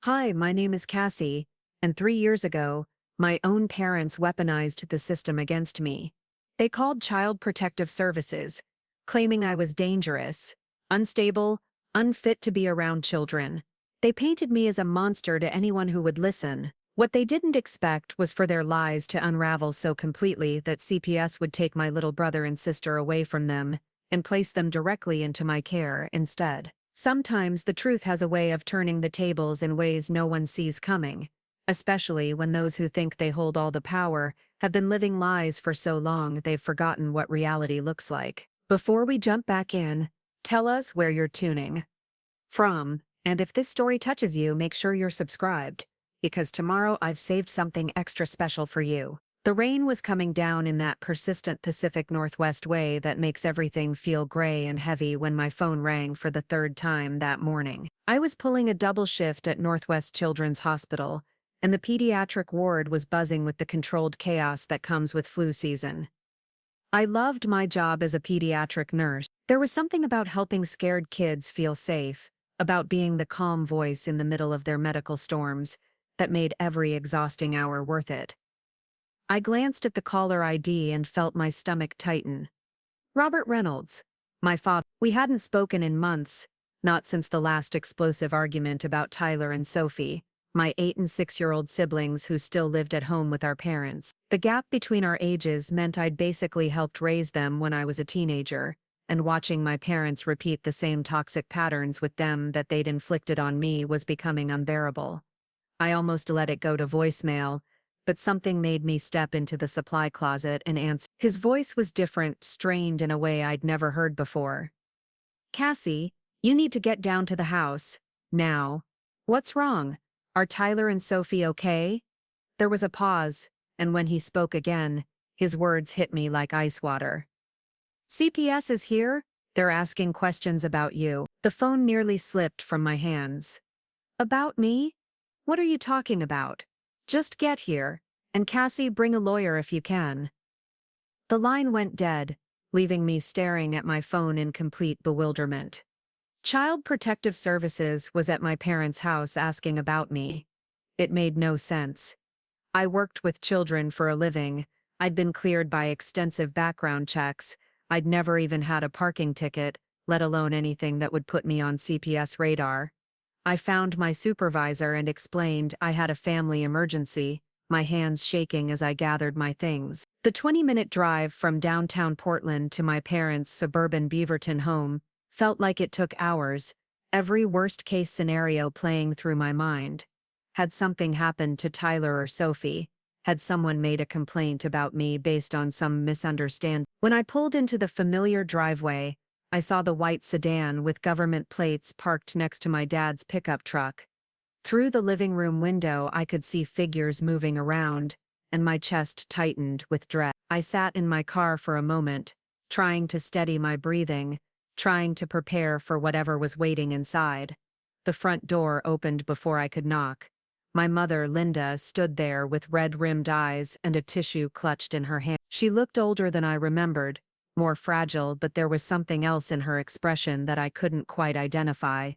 Hi, my name is Cassie, and 3 years ago, my own parents weaponized the system against me. They called Child Protective Services, claiming I was dangerous, unstable, unfit to be around children. They painted me as a monster to anyone who would listen. What they didn't expect was for their lies to unravel so completely that CPS would take my little brother and sister away from them and place them directly into my care instead. Sometimes the truth has a way of turning the tables in ways no one sees coming, especially when those who think they hold all the power have been living lies for so long they've forgotten what reality looks like. Before we jump back in, tell us where you're tuning from, and if this story touches you, make sure you're subscribed, because tomorrow I've saved something extra special for you. The rain was coming down in that persistent Pacific Northwest way that makes everything feel gray and heavy when my phone rang for the third time that morning. I was pulling a double shift at Northwest Children's Hospital, and the pediatric ward was buzzing with the controlled chaos that comes with flu season. I loved my job as a pediatric nurse. There was something about helping scared kids feel safe, about being the calm voice in the middle of their medical storms, that made every exhausting hour worth it. I glanced at the caller ID and felt my stomach tighten. Robert Reynolds, my father. We hadn't spoken in months, not since the last explosive argument about Tyler and Sophie, my 8- and 6-year-old siblings who still lived at home with our parents. The gap between our ages meant I'd basically helped raise them when I was a teenager, and watching my parents repeat the same toxic patterns with them that they'd inflicted on me was becoming unbearable. I almost let it go to voicemail, but something made me step into the supply closet and answer. His voice was different, strained in a way I'd never heard before. Cassie, you need to get down to the house. Now. What's wrong? Are Tyler and Sophie okay? There was a pause, and when he spoke again, his words hit me like ice water. CPS is here. They're asking questions about you. The phone nearly slipped from my hands. About me? What are you talking about? Just get here, and Cassie, bring a lawyer if you can. The line went dead, leaving me staring at my phone in complete bewilderment. Child Protective Services was at my parents' house asking about me. It made no sense. I worked with children for a living, I'd been cleared by extensive background checks, I'd never even had a parking ticket, let alone anything that would put me on CPS radar. I found my supervisor and explained I had a family emergency, my hands shaking as I gathered my things. The 20-minute drive from downtown Portland to my parents' suburban Beaverton home felt like it took hours, every worst-case scenario playing through my mind. Had something happened to Tyler or Sophie? Had someone made a complaint about me based on some misunderstanding? When I pulled into the familiar driveway, I saw the white sedan with government plates parked next to my dad's pickup truck. Through the living room window, I could see figures moving around, and my chest tightened with dread. I sat in my car for a moment, trying to steady my breathing, trying to prepare for whatever was waiting inside. The front door opened before I could knock. My mother, Linda, stood there with red-rimmed eyes and a tissue clutched in her hand. She looked older than I remembered, more fragile, but there was something else in her expression that I couldn't quite identify.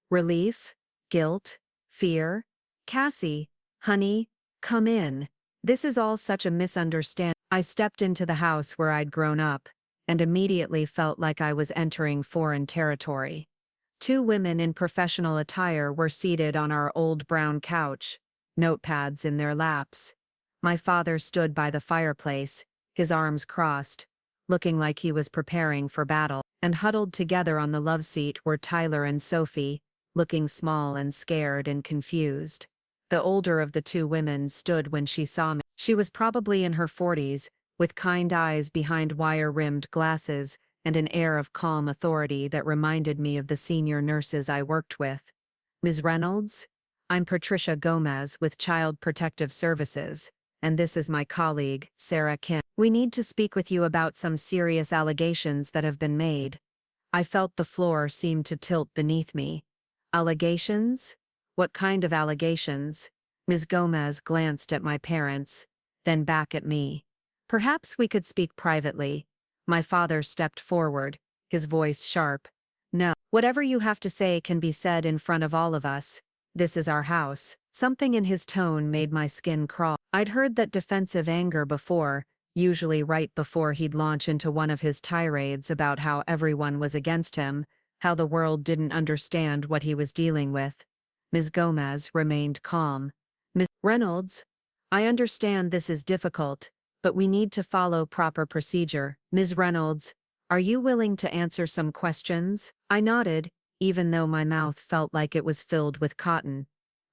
Relief? Guilt? Fear? Cassie, honey, come in. This is all such a misunderstanding. I stepped into the house where I'd grown up, and immediately felt like I was entering foreign territory. 2 women in professional attire were seated on our old brown couch, notepads in their laps. My father stood by the fireplace, his arms crossed, looking like he was preparing for battle, and huddled together on the love seat were Tyler and Sophie, looking small and scared and confused. The older of the 2 women stood when she saw me. She was probably in her 40s, with kind eyes behind wire-rimmed glasses and an air of calm authority that reminded me of the senior nurses I worked with. Ms. Reynolds? I'm Patricia Gomez with Child Protective Services, and this is my colleague, Sarah Kim. We need to speak with you about some serious allegations that have been made. I felt the floor seem to tilt beneath me. Allegations? What kind of allegations? Ms. Gomez glanced at my parents, then back at me. Perhaps we could speak privately. My father stepped forward, his voice sharp. No. Whatever you have to say can be said in front of all of us. This is our house. Something in his tone made my skin crawl. I'd heard that defensive anger before, usually right before he'd launch into one of his tirades about how everyone was against him, how the world didn't understand what he was dealing with. Ms. Gomez remained calm. Ms. Reynolds, I understand this is difficult, but we need to follow proper procedure. Ms. Reynolds, are you willing to answer some questions? I nodded, even though my mouth felt like it was filled with cotton.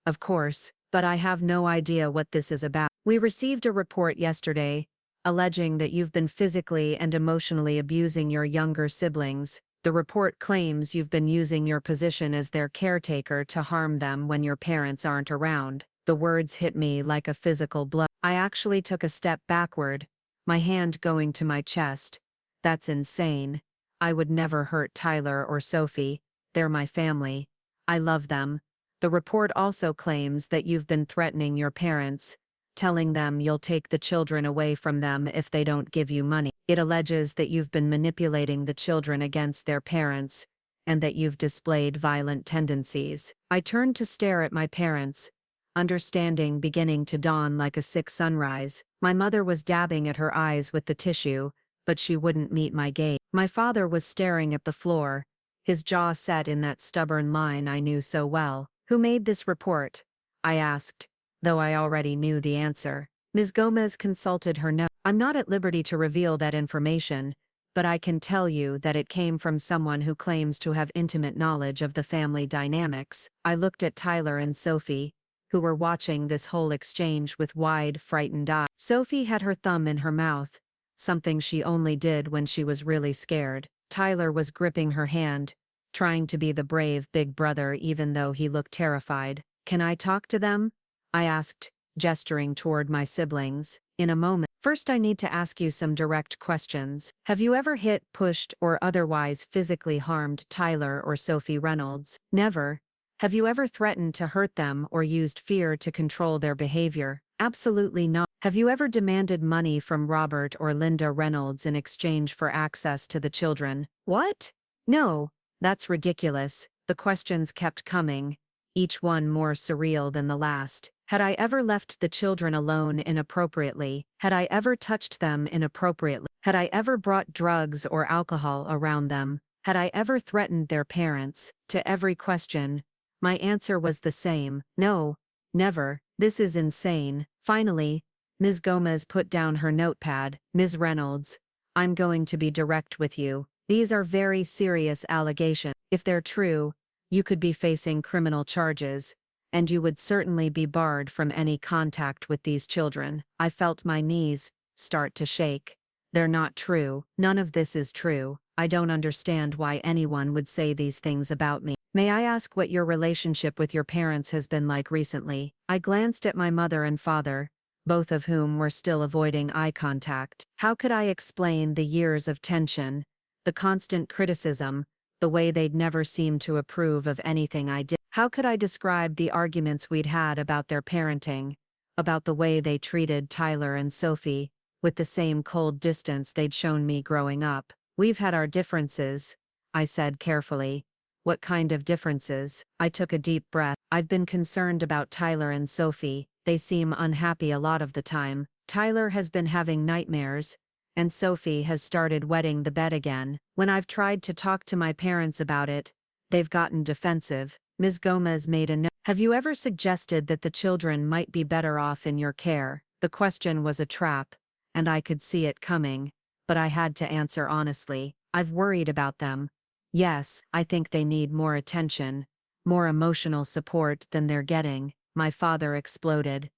Of course, but I have no idea what this is about. We received a report yesterday, alleging that you've been physically and emotionally abusing your younger siblings. The report claims you've been using your position as their caretaker to harm them when your parents aren't around. The words hit me like a physical blow. I actually took a step backward, my hand going to my chest. That's insane. I would never hurt Tyler or Sophie. They're my family. I love them. The report also claims that you've been threatening your parents, telling them you'll take the children away from them if they don't give you money. It alleges that you've been manipulating the children against their parents, and that you've displayed violent tendencies. I turned to stare at my parents, understanding beginning to dawn like a sick sunrise. My mother was dabbing at her eyes with the tissue, but she wouldn't meet my gaze. My father was staring at the floor, his jaw set in that stubborn line I knew so well. Who made this report? I asked, though I already knew the answer. Ms. Gomez consulted her notes. I'm not at liberty to reveal that information, but I can tell you that it came from someone who claims to have intimate knowledge of the family dynamics. I looked at Tyler and Sophie, who were watching this whole exchange with wide, frightened eyes. Sophie had her thumb in her mouth, something she only did when she was really scared. Tyler was gripping her hand, trying to be the brave big brother even though he looked terrified. Can I talk to them? I asked, gesturing toward my siblings. In a moment. First, I need to ask you some direct questions. Have you ever hit, pushed, or otherwise physically harmed Tyler or Sophie Reynolds? Never. Have you ever threatened to hurt them or used fear to control their behavior? Absolutely not. Have you ever demanded money from Robert or Linda Reynolds in exchange for access to the children? What? No. That's ridiculous. The questions kept coming, each one more surreal than the last. Had I ever left the children alone inappropriately? Had I ever touched them inappropriately? Had I ever brought drugs or alcohol around them? Had I ever threatened their parents? To every question, my answer was the same. No, never. This is insane. Finally, Ms. Gomez put down her notepad. Ms. Reynolds, I'm going to be direct with you. These are very serious allegations. If they're true, you could be facing criminal charges, and you would certainly be barred from any contact with these children. I felt my knees start to shake. They're not true. None of this is true. I don't understand why anyone would say these things about me. May I ask what your relationship with your parents has been like recently? I glanced at my mother and father, both of whom were still avoiding eye contact. How could I explain the years of tension, the constant criticism, the way they'd never seemed to approve of anything I did? How could I describe the arguments we'd had about their parenting, about the way they treated Tyler and Sophie, with the same cold distance they'd shown me growing up? We've had our differences, I said carefully. What kind of differences? I took a deep breath. I've been concerned about Tyler and Sophie. They seem unhappy a lot of the time. Tyler has been having nightmares, and Sophie has started wetting the bed again. When I've tried to talk to my parents about it, they've gotten defensive. Ms. Gomez made a note. Have you ever suggested that the children might be better off in your care? The question was a trap, and I could see it coming, but I had to answer honestly. I've worried about them. Yes, I think they need more attention, more emotional support than they're getting. My father exploded.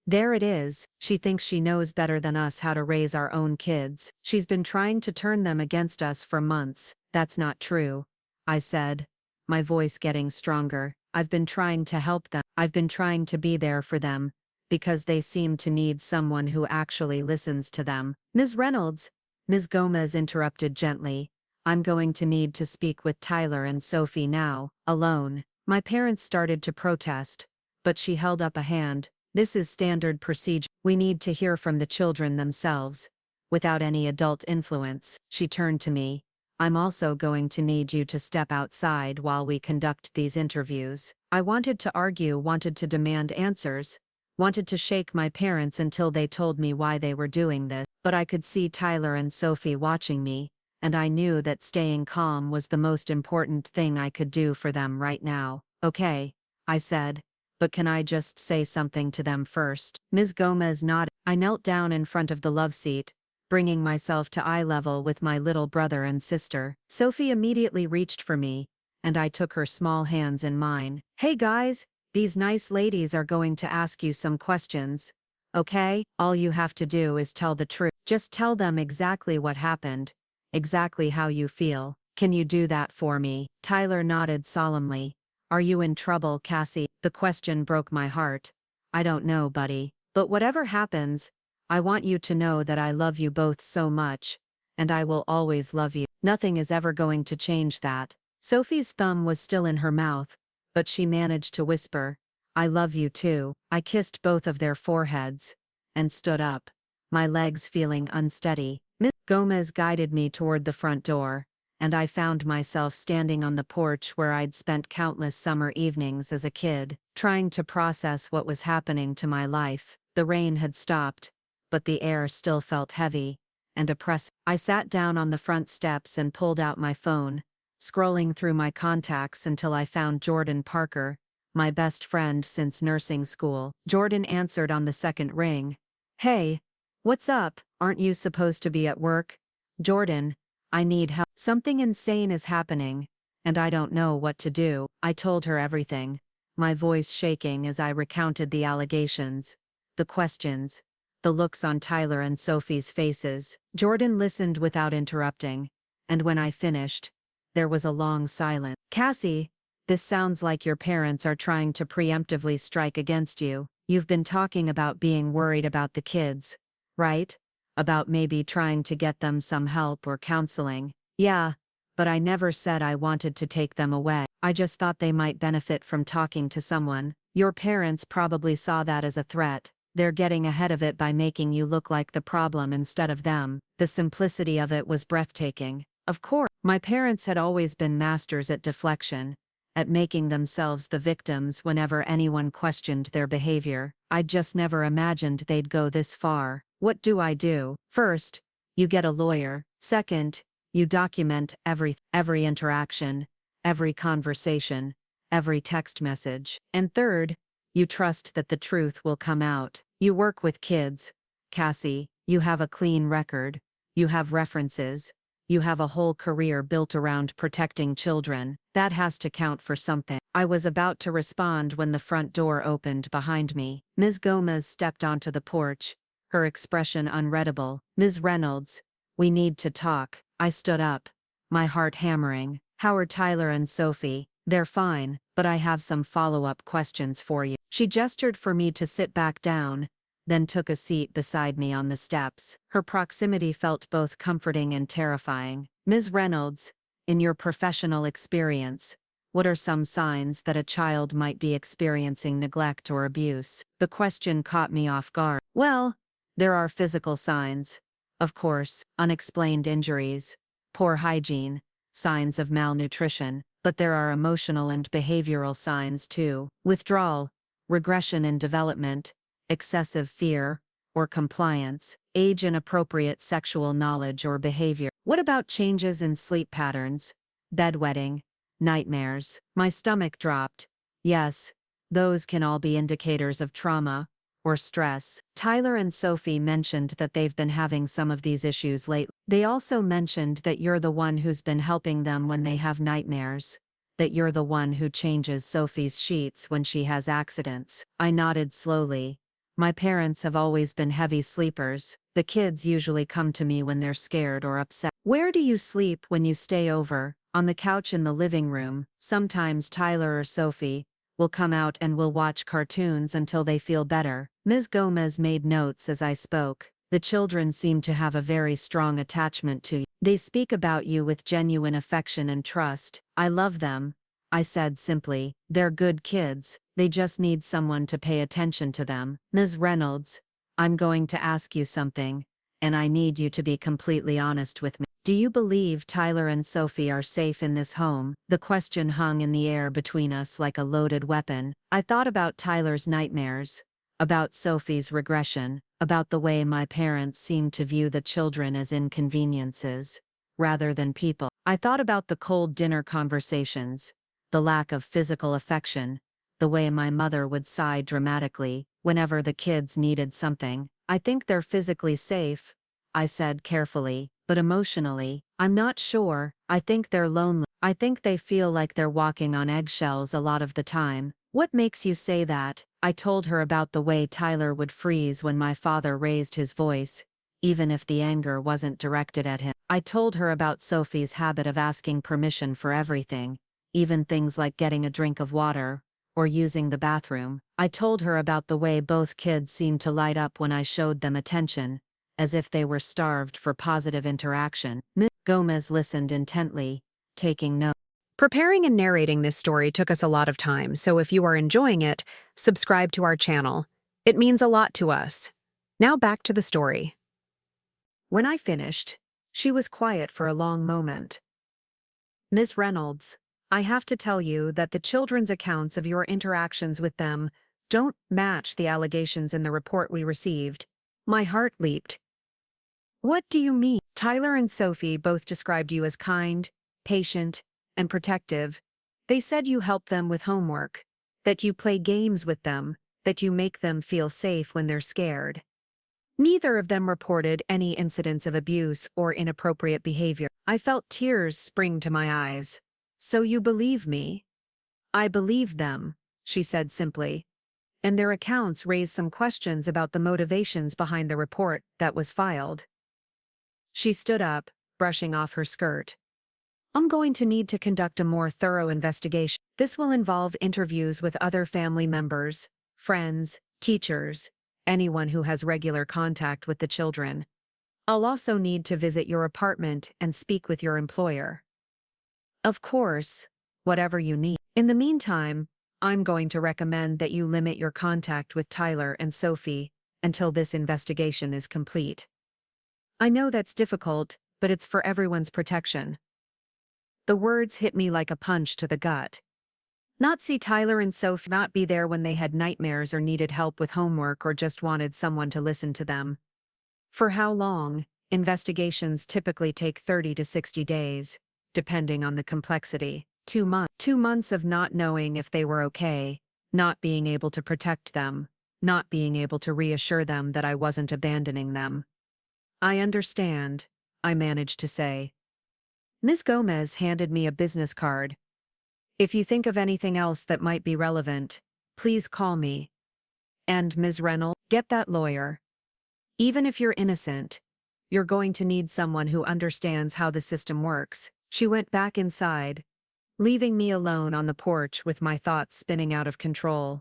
There it is. She thinks she knows better than us how to raise our own kids. She's been trying to turn them against us for months. That's not true, I said, my voice getting stronger. I've been trying to help them. I've been trying to be there for them, because they seem to need someone who actually listens to them. Ms. Reynolds, Ms. Gomez interrupted gently. I'm going to need to speak with Tyler and Sophie now, alone. My parents started to protest, but she held up a hand. This is standard procedure. We need to hear from the children themselves, without any adult influence. She turned to me. I'm also going to need you to step outside while we conduct these interviews. I wanted to argue, wanted to demand answers, wanted to shake my parents until they told me why they were doing this, but I could see Tyler and Sophie watching me, and I knew that staying calm was the most important thing I could do for them right now. Okay, I said, but can I just say something to them first? Ms. Gomez nodded. I knelt down in front of the love seat, bringing myself to eye level with my little brother and sister. Sophie immediately reached for me, and I took her small hands in mine. Hey guys, these nice ladies are going to ask you some questions. Okay, all you have to do is tell the truth. Just tell them exactly what happened, exactly how you feel. Can you do that for me? Tyler nodded solemnly. Are you in trouble, Cassie? The question broke my heart. I don't know, buddy. But whatever happens, I want you to know that I love you both so much, and I will always love you. Nothing is ever going to change that. Sophie's thumb was still in her mouth, but she managed to whisper, I love you too. I kissed both of their foreheads and stood up, my legs feeling unsteady. Miss Gomez guided me toward the front door, and I found myself standing on the porch where I'd spent countless summer evenings as a kid, trying to process what was happening to my life. The rain had stopped, but the air still felt heavy and oppressive. I sat down on the front steps and pulled out my phone, scrolling through my contacts until I found Jordan Parker, my best friend since nursing school. Jordan answered on the second ring. Hey, what's up? Aren't you supposed to be at work? Jordan, I need help. Something insane is happening, and I don't know what to do. I told her everything, my voice shaking as I recounted the allegations, the questions, the looks on Tyler and Sophie's faces. Jordan listened without interrupting, and when I finished, there was a long silence. Cassie, this sounds like your parents are trying to preemptively strike against you. You've been talking about being worried about the kids, right? About maybe trying to get them some help or counseling. Yeah, but I never said I wanted to take them away. I just thought they might benefit from talking to someone. Your parents probably saw that as a threat. They're getting ahead of it by making you look like the problem instead of them. The simplicity of it was breathtaking. Of course, my parents had always been masters at deflection, at making themselves the victims whenever anyone questioned their behavior. I'd just never imagined they'd go this far. What do I do? First, you get a lawyer. Second, you document every interaction, every conversation, every text message. And third, you trust that the truth will come out. You work with kids, Cassie. You have a clean record. You have references. You have a whole career built around protecting children. That has to count for something. I was about to respond when the front door opened behind me. Ms. Gomez stepped onto the porch, her expression unreadable. Ms. Reynolds, we need to talk. I stood up, my heart hammering. How are Tyler and Sophie? They're fine, but I have some follow-up questions for you. She gestured for me to sit back down, then took a seat beside me on the steps. Her proximity felt both comforting and terrifying. Ms. Reynolds, in your professional experience, what are some signs that a child might be experiencing neglect or abuse? The question caught me off guard. Well, there are physical signs. Of course, unexplained injuries, poor hygiene, signs of malnutrition, but there are emotional and behavioral signs too. Withdrawal, regression in development, excessive fear or compliance, age-inappropriate sexual knowledge or behavior. What about changes in sleep patterns, bedwetting, nightmares? My stomach dropped. Yes, those can all be indicators of trauma or stress. Tyler and Sophie mentioned that they've been having some of these issues lately. They also mentioned that you're the one who's been helping them when they have nightmares, that you're the one who changes Sophie's sheets when she has accidents. I nodded slowly. My parents have always been heavy sleepers. The kids usually come to me when they're scared or upset. Where do you sleep when you stay over? On the couch in the living room. Sometimes Tyler or Sophie will come out and we'll watch cartoons until they feel better. Ms. Gomez made notes as I spoke. The children seem to have a very strong attachment to you. They speak about you with genuine affection and trust. I love them, I said simply. They're good kids. They just need someone to pay attention to them. Ms. Reynolds, I'm going to ask you something, and I need you to be completely honest with me. Do you believe Tyler and Sophie are safe in this home? The question hung in the air between us like a loaded weapon. I thought about Tyler's nightmares, about Sophie's regression, about the way my parents seemed to view the children as inconveniences, rather than people. I thought about the cold dinner conversations, the lack of physical affection, the way my mother would sigh dramatically whenever the kids needed something. I think they're physically safe, I said carefully, but emotionally, I'm not sure. I think they're lonely. I think they feel like they're walking on eggshells a lot of the time. What makes you say that? I told her about the way Tyler would freeze when my father raised his voice, even if the anger wasn't directed at him. I told her about Sophie's habit of asking permission for everything, even things like getting a drink of water or using the bathroom. I told her about the way both kids seemed to light up when I showed them attention, as if they were starved for positive interaction. Ms. Gomez listened intently, taking notes. Preparing and narrating this story took us a lot of time, so if you are enjoying it, subscribe to our channel. It means a lot to us. Now back to the story. When I finished, she was quiet for a long moment. Ms. Reynolds, I have to tell you that the children's accounts of your interactions with them don't match the allegations in the report we received. My heart leaped. What do you mean? Tyler and Sophie both described you as kind, patient, and protective. They said you help them with homework, that you play games with them, that you make them feel safe when they're scared. Neither of them reported any incidents of abuse or inappropriate behavior. I felt tears spring to my eyes. So you believe me? I believe them, she said simply. And their accounts raised some questions about the motivations behind the report that was filed. She stood up, brushing off her skirt. I'm going to need to conduct a more thorough investigation. This will involve interviews with other family members, friends, teachers, anyone who has regular contact with the children. I'll also need to visit your apartment and speak with your employer. Of course, whatever you need. In the meantime, I'm going to recommend that you limit your contact with Tyler and Sophie until this investigation is complete. I know that's difficult, but it's for everyone's protection. The words hit me like a punch to the gut. Not see Tyler and Sophie, not be there when they had nightmares or needed help with homework or just wanted someone to listen to them. For how long? Investigations typically take 30 to 60 days, depending on the complexity. 2 months. 2 months of not knowing if they were okay, not being able to protect them, not being able to reassure them that I wasn't abandoning them. I understand, I managed to say. Ms. Gomez handed me a business card. If you think of anything else that might be relevant, please call me. And Ms. Reynolds, get that lawyer. Even if you're innocent, you're going to need someone who understands how the system works. She went back inside, leaving me alone on the porch with my thoughts spinning out of control.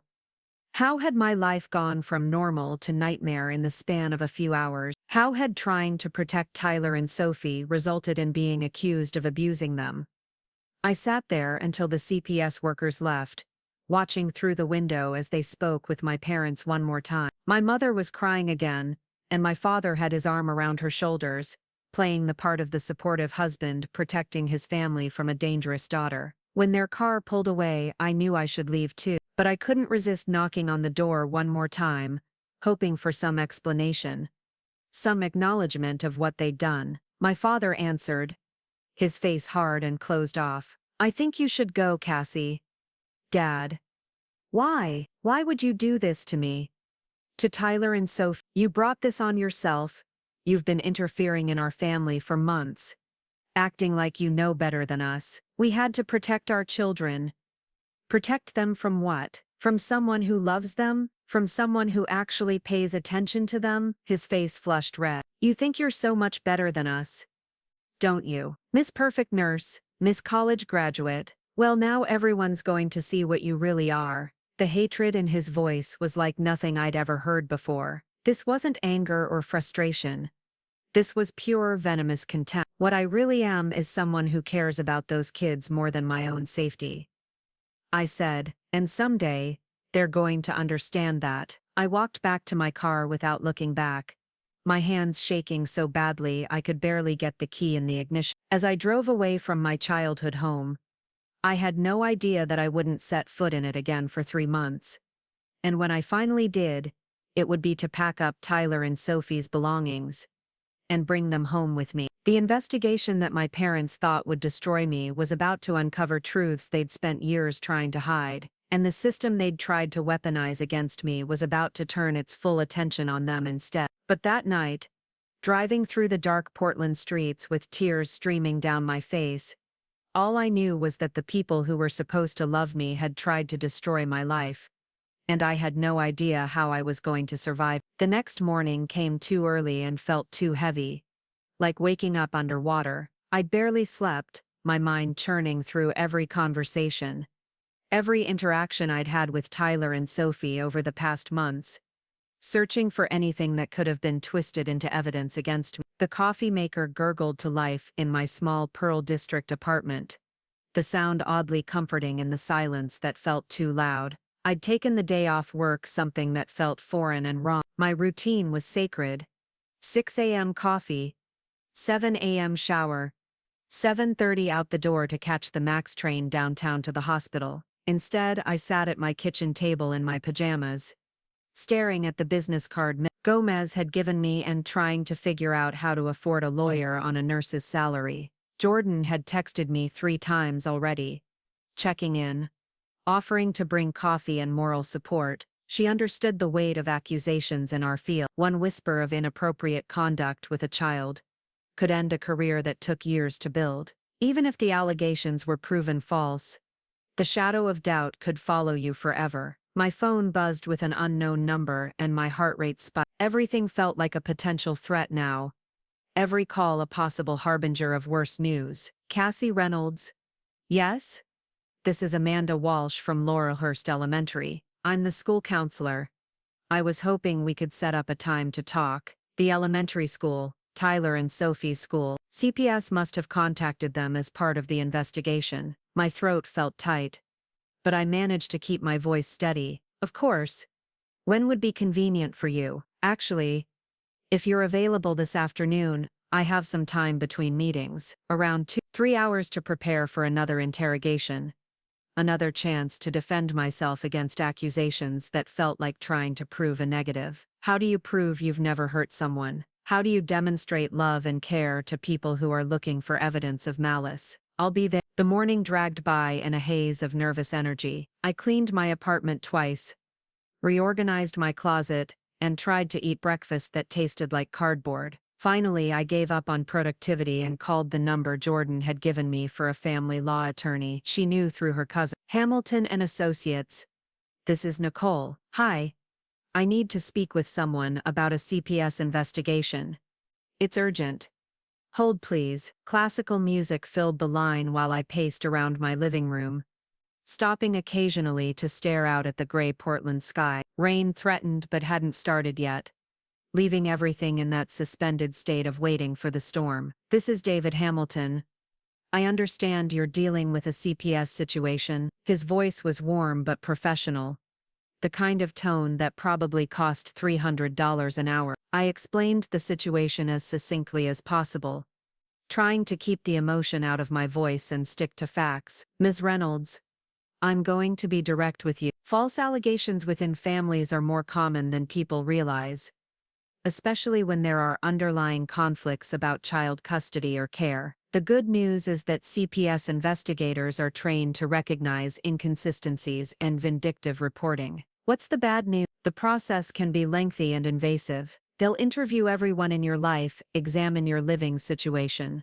How had my life gone from normal to nightmare in the span of a few hours? How had trying to protect Tyler and Sophie resulted in being accused of abusing them? I sat there until the CPS workers left, watching through the window as they spoke with my parents one more time. My mother was crying again, and my father had his arm around her shoulders, playing the part of the supportive husband protecting his family from a dangerous daughter. When their car pulled away, I knew I should leave too, but I couldn't resist knocking on the door one more time, hoping for some explanation, some acknowledgement of what they'd done. My father answered, his face hard and closed off. I think you should go, Cassie. Dad. Why? Why would you do this to me? To Tyler and Sophie. You brought this on yourself. You've been interfering in our family for months, acting like you know better than us. We had to protect our children. Protect them from what? From someone who loves them? From someone who actually pays attention to them? His face flushed red. You think you're so much better than us, don't you? Miss Perfect Nurse, Miss College Graduate. Well, now everyone's going to see what you really are. The hatred in his voice was like nothing I'd ever heard before. This wasn't anger or frustration. This was pure venomous contempt. What I really am is someone who cares about those kids more than my own safety. I said, and someday, they're going to understand that. I walked back to my car without looking back, my hands shaking so badly I could barely get the key in the ignition. As I drove away from my childhood home, I had no idea that I wouldn't set foot in it again for 3 months. And when I finally did, it would be to pack up Tyler and Sophie's belongings and bring them home with me. The investigation that my parents thought would destroy me was about to uncover truths they'd spent years trying to hide, and the system they'd tried to weaponize against me was about to turn its full attention on them instead. But that night, driving through the dark Portland streets with tears streaming down my face, all I knew was that the people who were supposed to love me had tried to destroy my life, and I had no idea how I was going to survive. The next morning came too early and felt too heavy, like waking up underwater. I'd barely slept, my mind churning through every conversation, every interaction I'd had with Tyler and Sophie over the past months, searching for anything that could have been twisted into evidence against me. The coffee maker gurgled to life in my small Pearl District apartment, the sound oddly comforting in the silence that felt too loud. I'd taken the day off work, something that felt foreign and wrong. My routine was sacred. 6 a.m. coffee, 7 a.m. shower, 7:30 out the door to catch the MAX train downtown to the hospital. Instead, I sat at my kitchen table in my pajamas, staring at the business card Gomez had given me and trying to figure out how to afford a lawyer on a nurse's salary. Jordan had texted me 3 times already, checking in, offering to bring coffee and moral support. She understood the weight of accusations in our field. One whisper of inappropriate conduct with a child could end a career that took years to build. Even if the allegations were proven false, the shadow of doubt could follow you forever. My phone buzzed with an unknown number and my heart rate spiked. Everything felt like a potential threat now, every call a possible harbinger of worse news. Cassie Reynolds. Yes? This is Amanda Walsh from Laurelhurst Elementary. I'm the school counselor. I was hoping we could set up a time to talk. The elementary school, Tyler and Sophie's school. CPS must have contacted them as part of the investigation. My throat felt tight, but I managed to keep my voice steady. Of course. When would be convenient for you? Actually, if you're available this afternoon, I have some time between meetings. Around 3 hours to prepare for another interrogation. Another chance to defend myself against accusations that felt like trying to prove a negative. How do you prove you've never hurt someone? How do you demonstrate love and care to people who are looking for evidence of malice? I'll be there. The morning dragged by in a haze of nervous energy. I cleaned my apartment twice, reorganized my closet, and tried to eat breakfast that tasted like cardboard. Finally, I gave up on productivity and called the number Jordan had given me for a family law attorney she knew through her cousin. Hamilton and Associates. This is Nicole. Hi. I need to speak with someone about a CPS investigation. It's urgent. Hold please. Classical music filled the line while I paced around my living room, stopping occasionally to stare out at the gray Portland sky. Rain threatened but hadn't started yet, leaving everything in that suspended state of waiting for the storm. This is David Hamilton. I understand you're dealing with a CPS situation. His voice was warm but professional, the kind of tone that probably cost $300 an hour. I explained the situation as succinctly as possible, trying to keep the emotion out of my voice and stick to facts. Ms. Reynolds, I'm going to be direct with you. False allegations within families are more common than people realize, especially when there are underlying conflicts about child custody or care. The good news is that CPS investigators are trained to recognize inconsistencies and vindictive reporting. What's the bad news? The process can be lengthy and invasive. They'll interview everyone in your life, examine your living situation,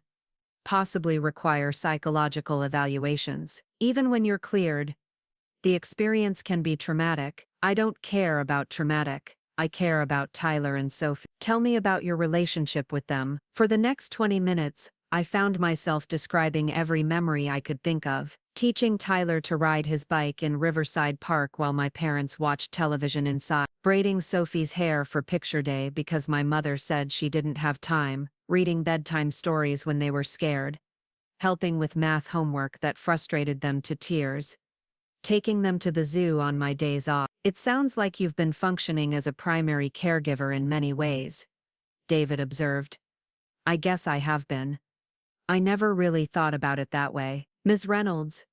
possibly require psychological evaluations. Even when you're cleared, the experience can be traumatic. I don't care about traumatic. I care about Tyler and Sophie. Tell me about your relationship with them. For the next 20 minutes, I found myself describing every memory I could think of. Teaching Tyler to ride his bike in Riverside Park while my parents watched television inside. Braiding Sophie's hair for picture day because my mother said she didn't have time. Reading bedtime stories when they were scared. Helping with math homework that frustrated them to tears. Taking them to the zoo on my days off. It sounds like you've been functioning as a primary caregiver in many ways, David observed. I guess I have been. I never really thought about it that way. Ms. Reynolds,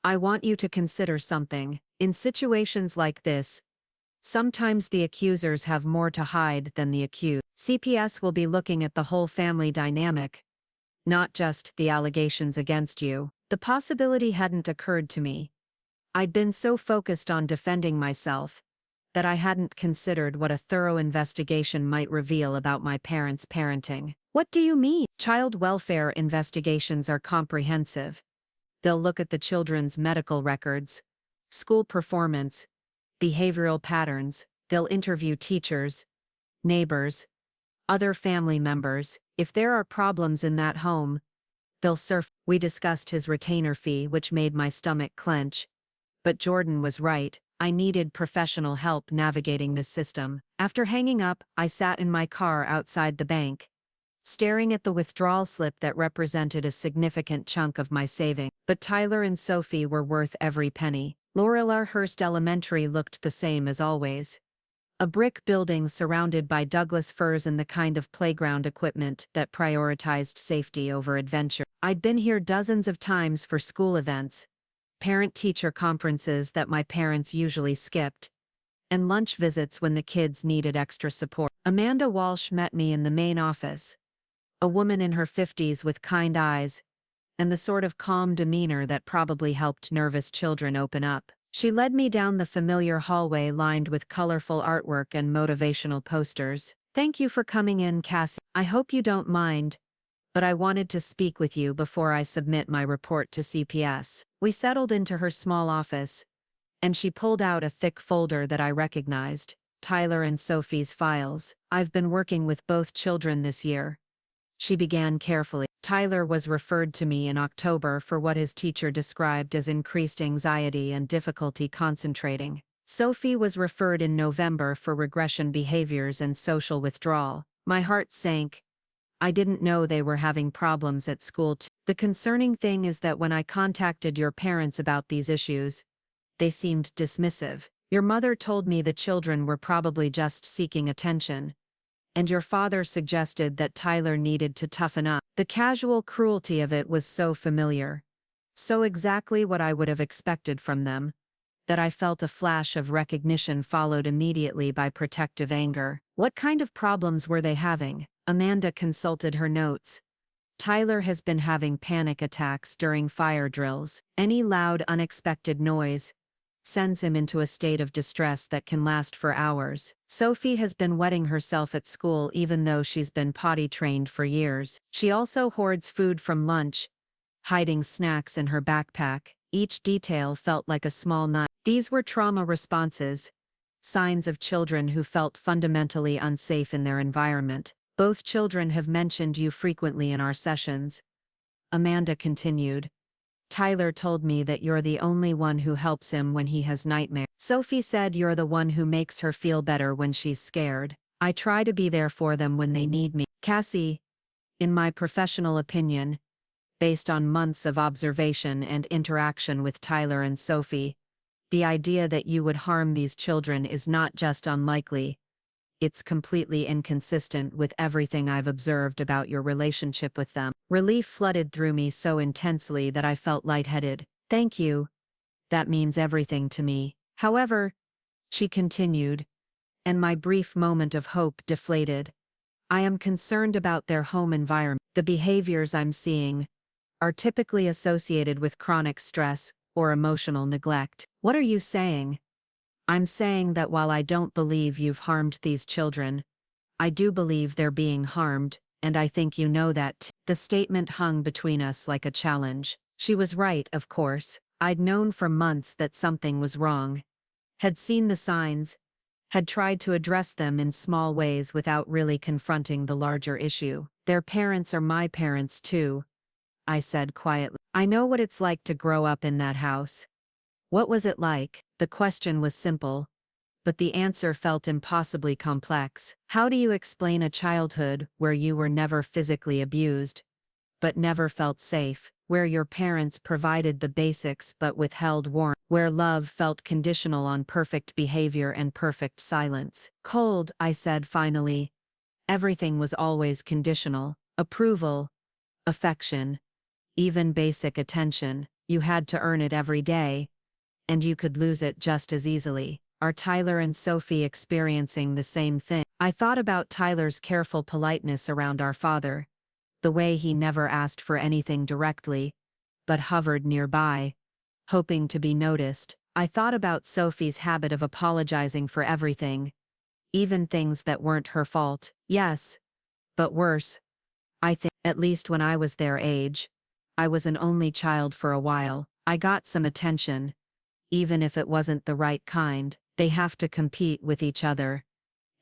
I want you to consider something. In situations like this, sometimes the accusers have more to hide than the accused. CPS will be looking at the whole family dynamic, not just the allegations against you. The possibility hadn't occurred to me. I'd been so focused on defending myself that I hadn't considered what a thorough investigation might reveal about my parents' parenting. What do you mean? Child welfare investigations are comprehensive. They'll look at the children's medical records, school performance, behavioral patterns. They'll interview teachers, neighbors, other family members. If there are problems in that home, they'll surf. We discussed his retainer fee, which made my stomach clench. But Jordan was right. I needed professional help navigating this system. After hanging up, I sat in my car outside the bank, staring at the withdrawal slip that represented a significant chunk of my savings. But Tyler and Sophie were worth every penny. Laurelhurst Elementary looked the same as always. A brick building surrounded by Douglas firs and the kind of playground equipment that prioritized safety over adventure. I'd been here dozens of times for school events, parent-teacher conferences that my parents usually skipped, and lunch visits when the kids needed extra support. Amanda Walsh met me in the main office, a woman in her 50s with kind eyes and the sort of calm demeanor that probably helped nervous children open up. She led me down the familiar hallway lined with colorful artwork and motivational posters. Thank you for coming in, Cassie. I hope you don't mind, but I wanted to speak with you before I submit my report to CPS. We settled into her small office, and she pulled out a thick folder that I recognized, Tyler and Sophie's files. I've been working with both children this year. She began carefully. Tyler was referred to me in October for what his teacher described as increased anxiety and difficulty concentrating. Sophie was referred in November for regression behaviors and social withdrawal. My heart sank. I didn't know they were having problems at school too. The concerning thing is that when I contacted your parents about these issues, they seemed dismissive. Your mother told me the children were probably just seeking attention, and your father suggested that Tyler needed to toughen up. The casual cruelty of it was so familiar, so exactly what I would have expected from them, that I felt a flash of recognition followed immediately by protective anger. What kind of problems were they having? Amanda consulted her notes. Tyler has been having panic attacks during fire drills. Any loud, unexpected noise sends him into a state of distress that can last for hours. Sophie has been wetting herself at school even though she's been potty trained for years. She also hoards food from lunch, hiding snacks in her backpack. Each detail felt like a small knife. These were trauma responses, signs of children who felt fundamentally unsafe in their environment. Both children have mentioned you frequently in our sessions. Amanda continued. Tyler told me that you're the only one who helps him when he has nightmares. Sophie said you're the one who makes her feel better when she's scared. I try to be there for them when they need me. Cassie, in my professional opinion, based on months of observation and interaction with Tyler and Sophie, the idea that you would harm these children is not just unlikely, it's completely inconsistent with everything I've observed about your relationship with them. Relief flooded through me so intensely that I felt lightheaded. Thank you. That means everything to me. However, she continued, and my brief moment of hope deflated, I am concerned about their home environment. The behaviors I'm seeing are typically associated with chronic stress or emotional neglect. What are you saying? I'm saying that while I don't believe you've harmed these children, I do believe they're being harmed, and I think you know that too. The statement hung between us like a challenge. She was right, of course. I'd known for months that something was wrong, had seen the signs, had tried to address them in small ways without really confronting the larger issue. Their parents are my parents too, I said quietly. I know what it's like to grow up in that house. What was it like? The question was simple, but the answer felt impossibly complex. How do you explain a childhood where you were never physically abused, but never felt safe, where your parents provided the basics but withheld warmth, where love felt conditional on perfect behavior and perfect silence? Cold, I said finally, Everything was always conditional. Approval, affection, even basic attention. You had to earn it every day, and you could lose it just as easily. Are Tyler and Sophie experiencing the same thing? I thought about Tyler's careful politeness around our father, the way he never asked for anything directly, but hovered nearby, hoping to be noticed. I thought about Sophie's habit of apologizing for everything, even things that weren't her fault. Yes, but worse. I think, at least when I was their age, I was an only child for a while. I got some attention, even if it wasn't the right kind. They have to compete with each other,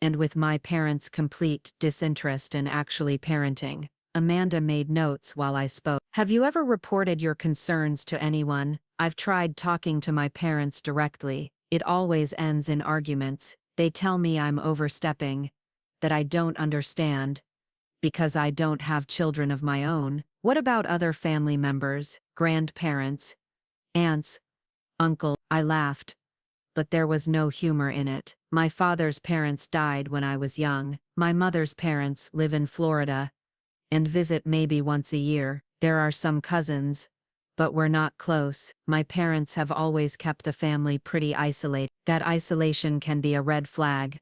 and with my parents' complete disinterest in actually parenting. Amanda made notes while I spoke. Have you ever reported your concerns to anyone? I've tried talking to my parents directly. It always ends in arguments. They tell me I'm overstepping, that I don't understand, because I don't have children of my own. What about other family members, grandparents, aunts, uncle? I laughed, but there was no humor in it. My father's parents died when I was young. My mother's parents live in Florida and visit maybe once a year. There are some cousins, but we're not close. My parents have always kept the family pretty isolated. That isolation can be a red flag,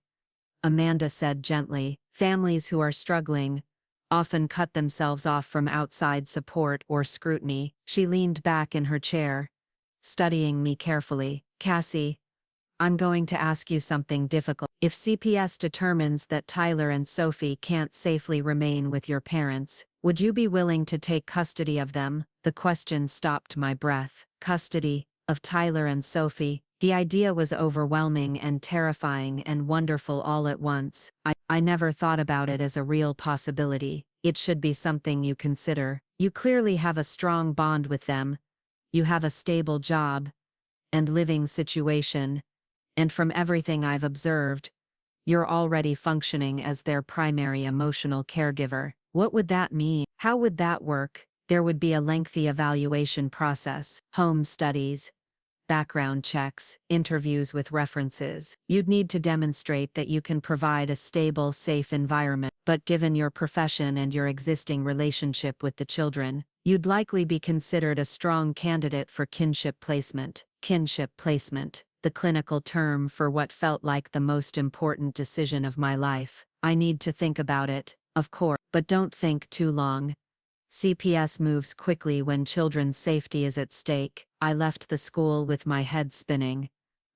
Amanda said gently. Families who are struggling often cut themselves off from outside support or scrutiny. She leaned back in her chair, studying me carefully. Cassie, I'm going to ask you something difficult. If CPS determines that Tyler and Sophie can't safely remain with your parents, would you be willing to take custody of them? The question stopped my breath. Custody of Tyler and Sophie. The idea was overwhelming and terrifying and wonderful all at once. I never thought about it as a real possibility. It should be something you consider. You clearly have a strong bond with them. You have a stable job and living situation. And from everything I've observed, you're already functioning as their primary emotional caregiver. What would that mean? How would that work? There would be a lengthy evaluation process, home studies, background checks, interviews with references. You'd need to demonstrate that you can provide a stable, safe environment. But given your profession and your existing relationship with the children, you'd likely be considered a strong candidate for kinship placement. Kinship placement, the clinical term for what felt like the most important decision of my life. I need to think about it, of course, but don't think too long. CPS moves quickly when children's safety is at stake. I left the school with my head spinning,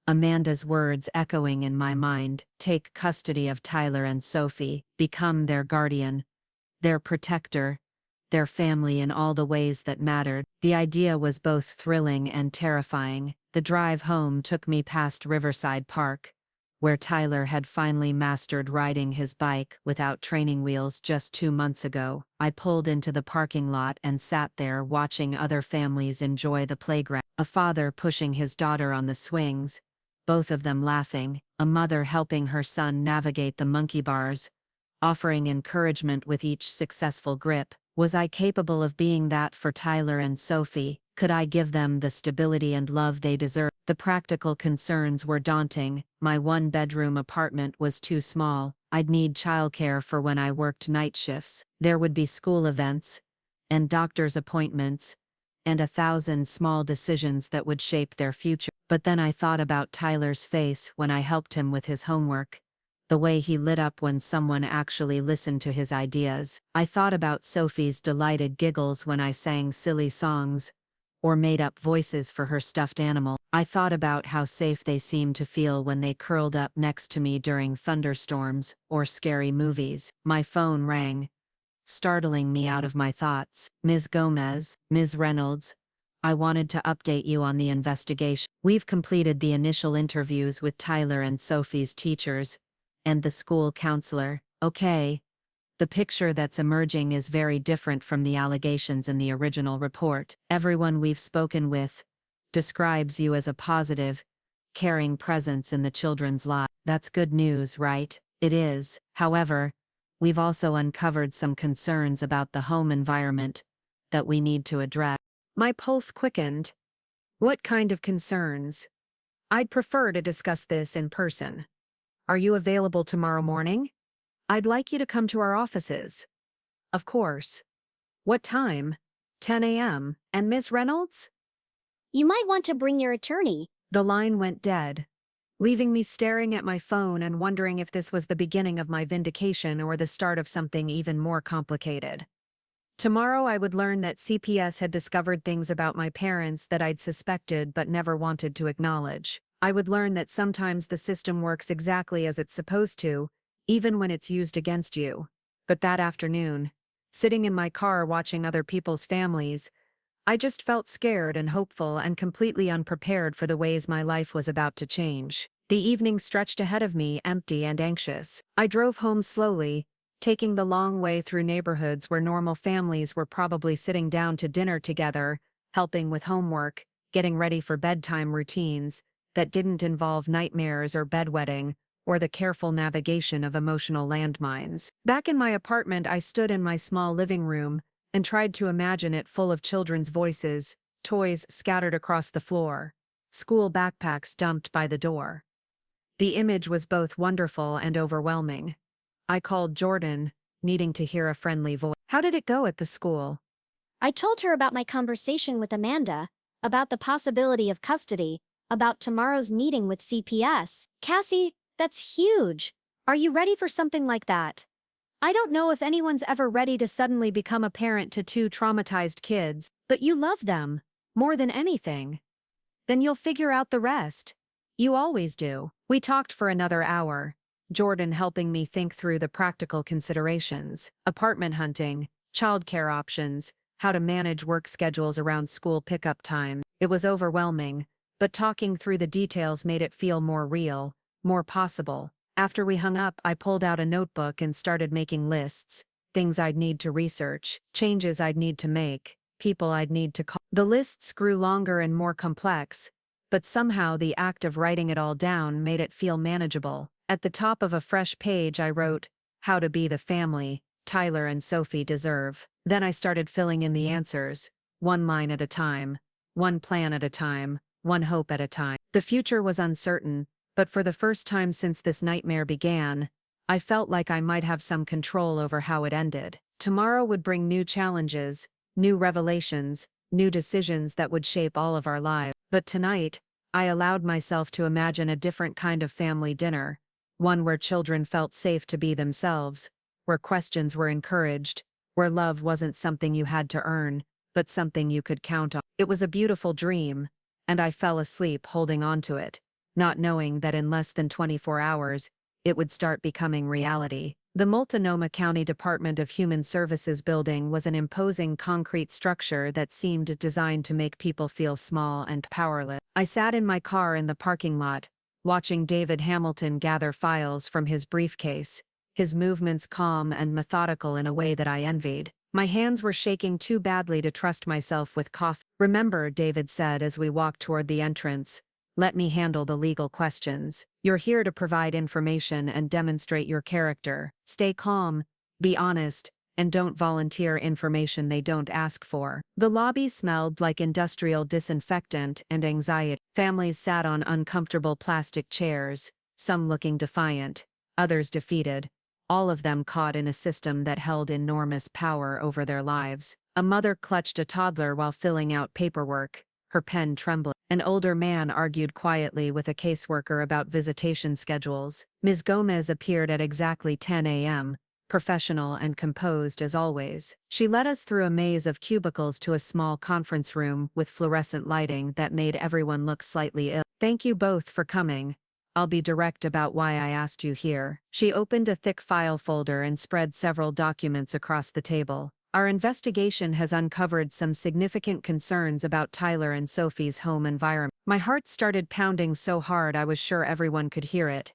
Amanda's words echoing in my mind. Take custody of Tyler and Sophie, become their guardian, their protector, their family in all the ways that mattered. The idea was both thrilling and terrifying. The drive home took me past Riverside Park, where Tyler had finally mastered riding his bike without training wheels just 2 months ago. I pulled into the parking lot and sat there watching other families enjoy the playground. A father pushing his daughter on the swings, both of them laughing, a mother helping her son navigate the monkey bars, offering encouragement with each successful grip. Was I capable of being that for Tyler and Sophie? Could I give them the stability and love they deserved? The practical concerns were daunting. My one-bedroom apartment was too small. I'd need childcare for when I worked night shifts. There would be school events, and doctor's appointments, and 1,000 small decisions that would shape their future. But then I thought about Tyler's face when I helped him with his homework, the way he lit up when someone actually listened to his ideas. I thought about Sophie's delighted giggles when I sang silly songs, or made up voices for her stuffed animal. I thought about how safe they seemed to feel when they curled up next to me during thunderstorms or scary movies. My phone rang, startling me out of my thoughts. Ms. Gomez, Ms. Reynolds, I wanted to update you on the investigation. We've completed the initial interviews with Tyler and Sophie's teachers and the school counselor. Okay. The picture that's emerging is very different from the allegations in the original report. Everyone we've spoken with describes you as a positive, caring presence in the children's lives. That's good news, right? It is. However, we've also uncovered some concerns about the home environment that we need to address. My pulse quickened. What kind of concerns? I'd prefer to discuss this in person. Are you available tomorrow morning? I'd like you to come to our offices. Of course. What time? 10 a.m. And Miss Reynolds? You might want to bring your attorney. The line went dead, leaving me staring at my phone and wondering if this was the beginning of my vindication or the start of something even more complicated. Tomorrow I would learn that CPS had discovered things about my parents that I'd suspected but never wanted to acknowledge. I would learn that sometimes the system works exactly as it's supposed to, even when it's used against you. But that afternoon, sitting in my car watching other people's families, I just felt scared and hopeful and completely unprepared for the ways my life was about to change. The evening stretched ahead of me, empty and anxious. I drove home slowly, taking the long way through neighborhoods where normal families were probably sitting down to dinner together, helping with homework, getting ready for bedtime routines that didn't involve nightmares or bedwetting, or the careful navigation of emotional landmines. Back in my apartment, I stood in my small living room and tried to imagine it full of children's voices, toys scattered across the floor, school backpacks dumped by the door. The image was both wonderful and overwhelming. I called Jordan, needing to hear a friendly voice. How did it go at the school? I told her about my conversation with Amanda, about the possibility of custody, about tomorrow's meeting with CPS. Cassie, that's huge. Are you ready for something like that? I don't know if anyone's ever ready to suddenly become a parent to two traumatized kids, but you love them, more than anything. Then you'll figure out the rest. You always do. We talked for another hour, Jordan helping me think through the practical considerations, apartment hunting, childcare options, how to manage work schedules around school pickup time. It was overwhelming, but talking through the details made it feel more real, more possible. After we hung up, I pulled out a notebook and started making lists, things I'd need to research, changes I'd need to make, people I'd need to call. The lists grew longer and more complex, but somehow the act of writing it all down made it feel manageable. At the top of a fresh page I wrote, "How to be the family Tyler and Sophie deserve." Then I started filling in the answers, one line at a time, one plan at a time, one hope at a time. The future was uncertain, but for the first time since this nightmare began, I felt like I might have some control over how it ended. Tomorrow would bring new challenges, new revelations, new decisions that would shape all of our lives. But tonight, I allowed myself to imagine a different kind of family dinner, one where children felt safe to be themselves, where questions were encouraged, where love wasn't something you had to earn, but something you could count on. It was a beautiful dream, and I fell asleep holding on to it, not knowing that in less than 24 hours, it would start becoming reality. The Multnomah County Department of Human Services building was an imposing concrete structure that seemed designed to make people feel small and powerless. I sat in my car in the parking lot, watching David Hamilton gather files from his briefcase, his movements calm and methodical in a way that I envied. My hands were shaking too badly to trust myself with coffee. "Remember," David said as we walked toward the entrance, "let me handle the legal questions. You're here to provide information and demonstrate your character. Stay calm, be honest, and don't volunteer information they don't ask for." The lobby smelled like industrial disinfectant and anxiety. Families sat on uncomfortable plastic chairs, some looking defiant, others defeated, all of them caught in a system that held enormous power over their lives. A mother clutched a toddler while filling out paperwork, her pen trembling. An older man argued quietly with a caseworker about visitation schedules. Ms. Gomez appeared at exactly 10 a.m., professional and composed as always. She led us through a maze of cubicles to a small conference room with fluorescent lighting that made everyone look slightly ill. "Thank you both for coming. I'll be direct about why I asked you here." She opened a thick file folder and spread several documents across the table. "Our investigation has uncovered some significant concerns about Tyler and Sophie's home environment." My heart started pounding so hard I was sure everyone could hear it.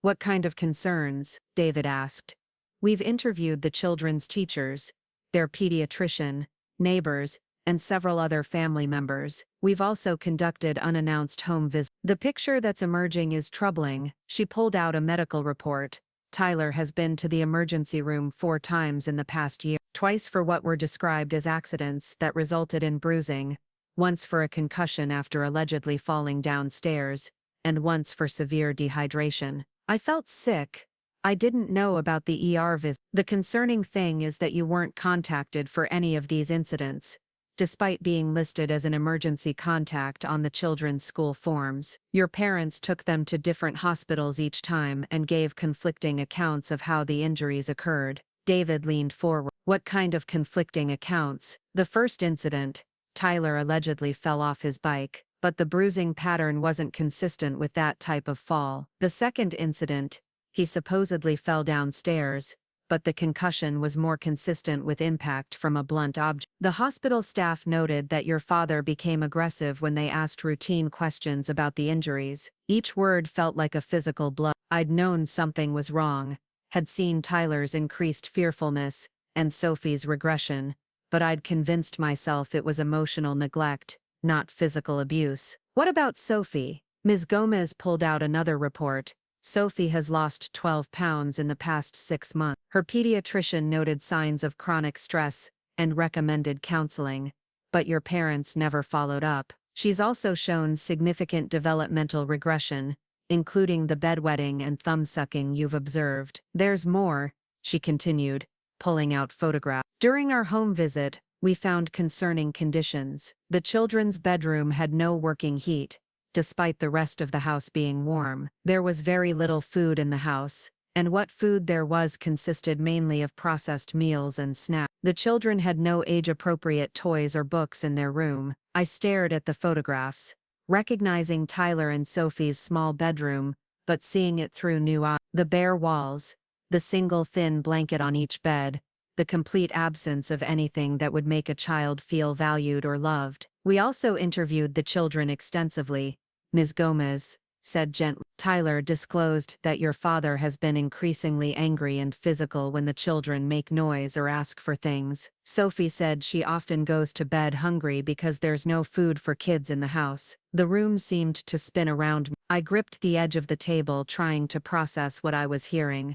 "What kind of concerns?" David asked. "We've interviewed the children's teachers, their pediatrician, neighbors, and several other family members. We've also conducted unannounced home visits. The picture that's emerging is troubling." She pulled out a medical report. "Tyler has been to the emergency room 4 times in the past year. Twice for what were described as accidents that resulted in bruising, once for a concussion after allegedly falling downstairs, and once for severe dehydration." I felt sick. I didn't know about the ER visit. The concerning thing is that you weren't contacted for any of these incidents, despite being listed as an emergency contact on the children's school forms. Your parents took them to different hospitals each time and gave conflicting accounts of how the injuries occurred. David leaned forward. What kind of conflicting accounts? The first incident, Tyler allegedly fell off his bike, but the bruising pattern wasn't consistent with that type of fall. The second incident, he supposedly fell downstairs, but the concussion was more consistent with impact from a blunt object. The hospital staff noted that your father became aggressive when they asked routine questions about the injuries. Each word felt like a physical blow. I'd known something was wrong, had seen Tyler's increased fearfulness and Sophie's regression, but I'd convinced myself it was emotional neglect, not physical abuse. What about Sophie? Ms. Gomez pulled out another report. Sophie has lost 12 pounds in the past 6 months. Her pediatrician noted signs of chronic stress and recommended counseling, but your parents never followed up. She's also shown significant developmental regression, including the bedwetting and thumb-sucking you've observed. There's more, she continued, pulling out photographs. During our home visit, we found concerning conditions. The children's bedroom had no working heat, despite the rest of the house being warm. There was very little food in the house, and what food there was consisted mainly of processed meals and snacks. The children had no age-appropriate toys or books in their room. I stared at the photographs, recognizing Tyler and Sophie's small bedroom, but seeing it through new eyes. The bare walls, the single thin blanket on each bed, the complete absence of anything that would make a child feel valued or loved. We also interviewed the children extensively, Ms. Gomez said gently. Tyler disclosed that your father has been increasingly angry and physical when the children make noise or ask for things. Sophie said she often goes to bed hungry because there's no food for kids in the house. The room seemed to spin around me. I gripped the edge of the table trying to process what I was hearing.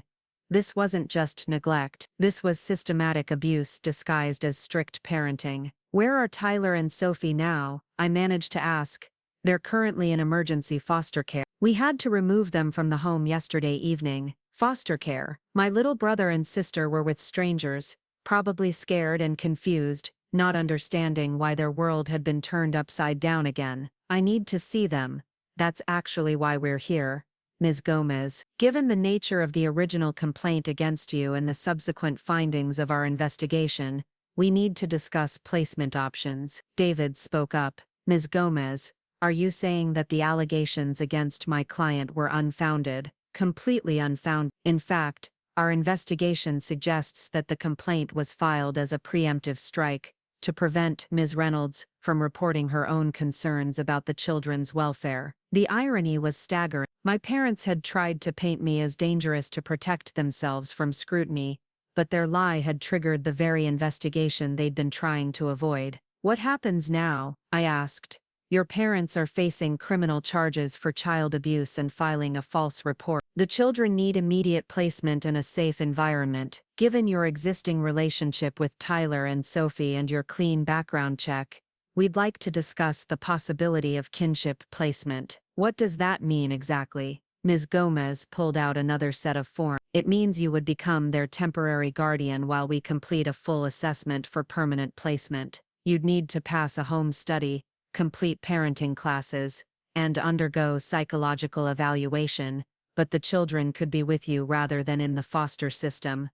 This wasn't just neglect. This was systematic abuse disguised as strict parenting. Where are Tyler and Sophie now? I managed to ask. They're currently in emergency foster care. We had to remove them from the home yesterday evening. Foster care. My little brother and sister were with strangers, probably scared and confused, not understanding why their world had been turned upside down again. I need to see them. That's actually why we're here. Ms. Gomez, given the nature of the original complaint against you and the subsequent findings of our investigation, we need to discuss placement options. David spoke up. Ms. Gomez, are you saying that the allegations against my client were unfounded? Completely unfounded. In fact, our investigation suggests that the complaint was filed as a preemptive strike to prevent Ms. Reynolds from reporting her own concerns about the children's welfare. The irony was staggering. My parents had tried to paint me as dangerous to protect themselves from scrutiny, but their lie had triggered the very investigation they'd been trying to avoid. What happens now? I asked. Your parents are facing criminal charges for child abuse and filing a false report. The children need immediate placement in a safe environment. Given your existing relationship with Tyler and Sophie and your clean background check, we'd like to discuss the possibility of kinship placement. What does that mean exactly? Ms. Gomez pulled out another set of forms. It means you would become their temporary guardian while we complete a full assessment for permanent placement. You'd need to pass a home study, complete parenting classes, and undergo psychological evaluation, but the children could be with you rather than in the foster system.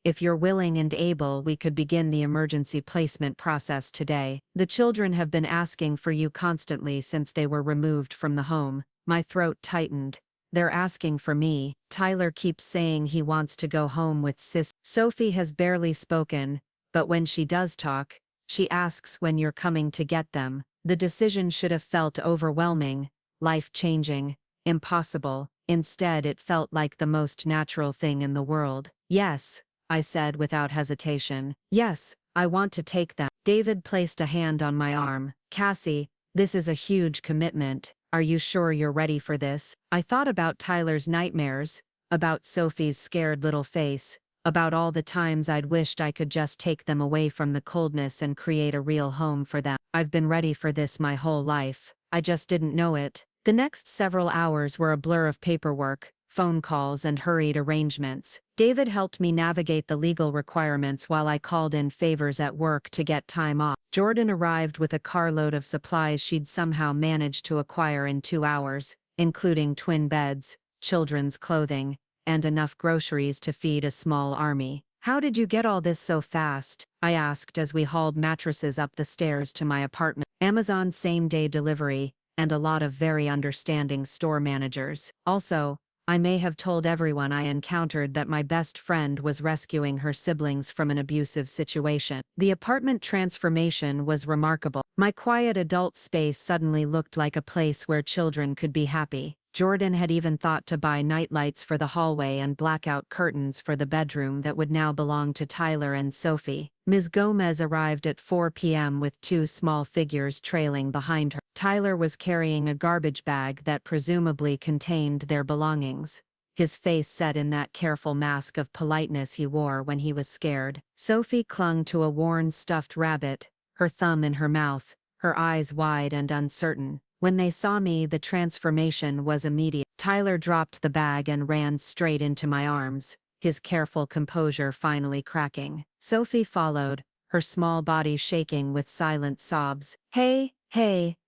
If you're willing and able, we could begin the emergency placement process today. The children have been asking for you constantly since they were removed from the home. My throat tightened. They're asking for me. Tyler keeps saying he wants to go home with sis. Sophie has barely spoken, but when she does talk, she asks when you're coming to get them. The decision should have felt overwhelming, life-changing, impossible. Instead, it felt like the most natural thing in the world. Yes, I said without hesitation. Yes, I want to take them. David placed a hand on my arm. Cassie, this is a huge commitment. Are you sure you're ready for this? I thought about Tyler's nightmares, about Sophie's scared little face, about all the times I'd wished I could just take them away from the coldness and create a real home for them. I've been ready for this my whole life. I just didn't know it. The next several hours were a blur of paperwork, phone calls, and hurried arrangements. David helped me navigate the legal requirements while I called in favors at work to get time off. Jordan arrived with a carload of supplies she'd somehow managed to acquire in 2 hours, including twin beds, children's clothing, and enough groceries to feed a small army. "How did you get all this so fast?" I asked as we hauled mattresses up the stairs to my apartment. Amazon same-day delivery, and a lot of very understanding store managers. Also, I may have told everyone I encountered that my best friend was rescuing her siblings from an abusive situation. The apartment transformation was remarkable. My quiet adult space suddenly looked like a place where children could be happy. Jordan had even thought to buy nightlights for the hallway and blackout curtains for the bedroom that would now belong to Tyler and Sophie. Ms. Gomez arrived at 4 p.m. with 2 small figures trailing behind her. Tyler was carrying a garbage bag that presumably contained their belongings, his face set in that careful mask of politeness he wore when he was scared. Sophie clung to a worn stuffed rabbit, her thumb in her mouth, her eyes wide and uncertain. When they saw me, the transformation was immediate. Tyler dropped the bag and ran straight into my arms, his careful composure finally cracking. Sophie followed, her small body shaking with silent sobs. Hey,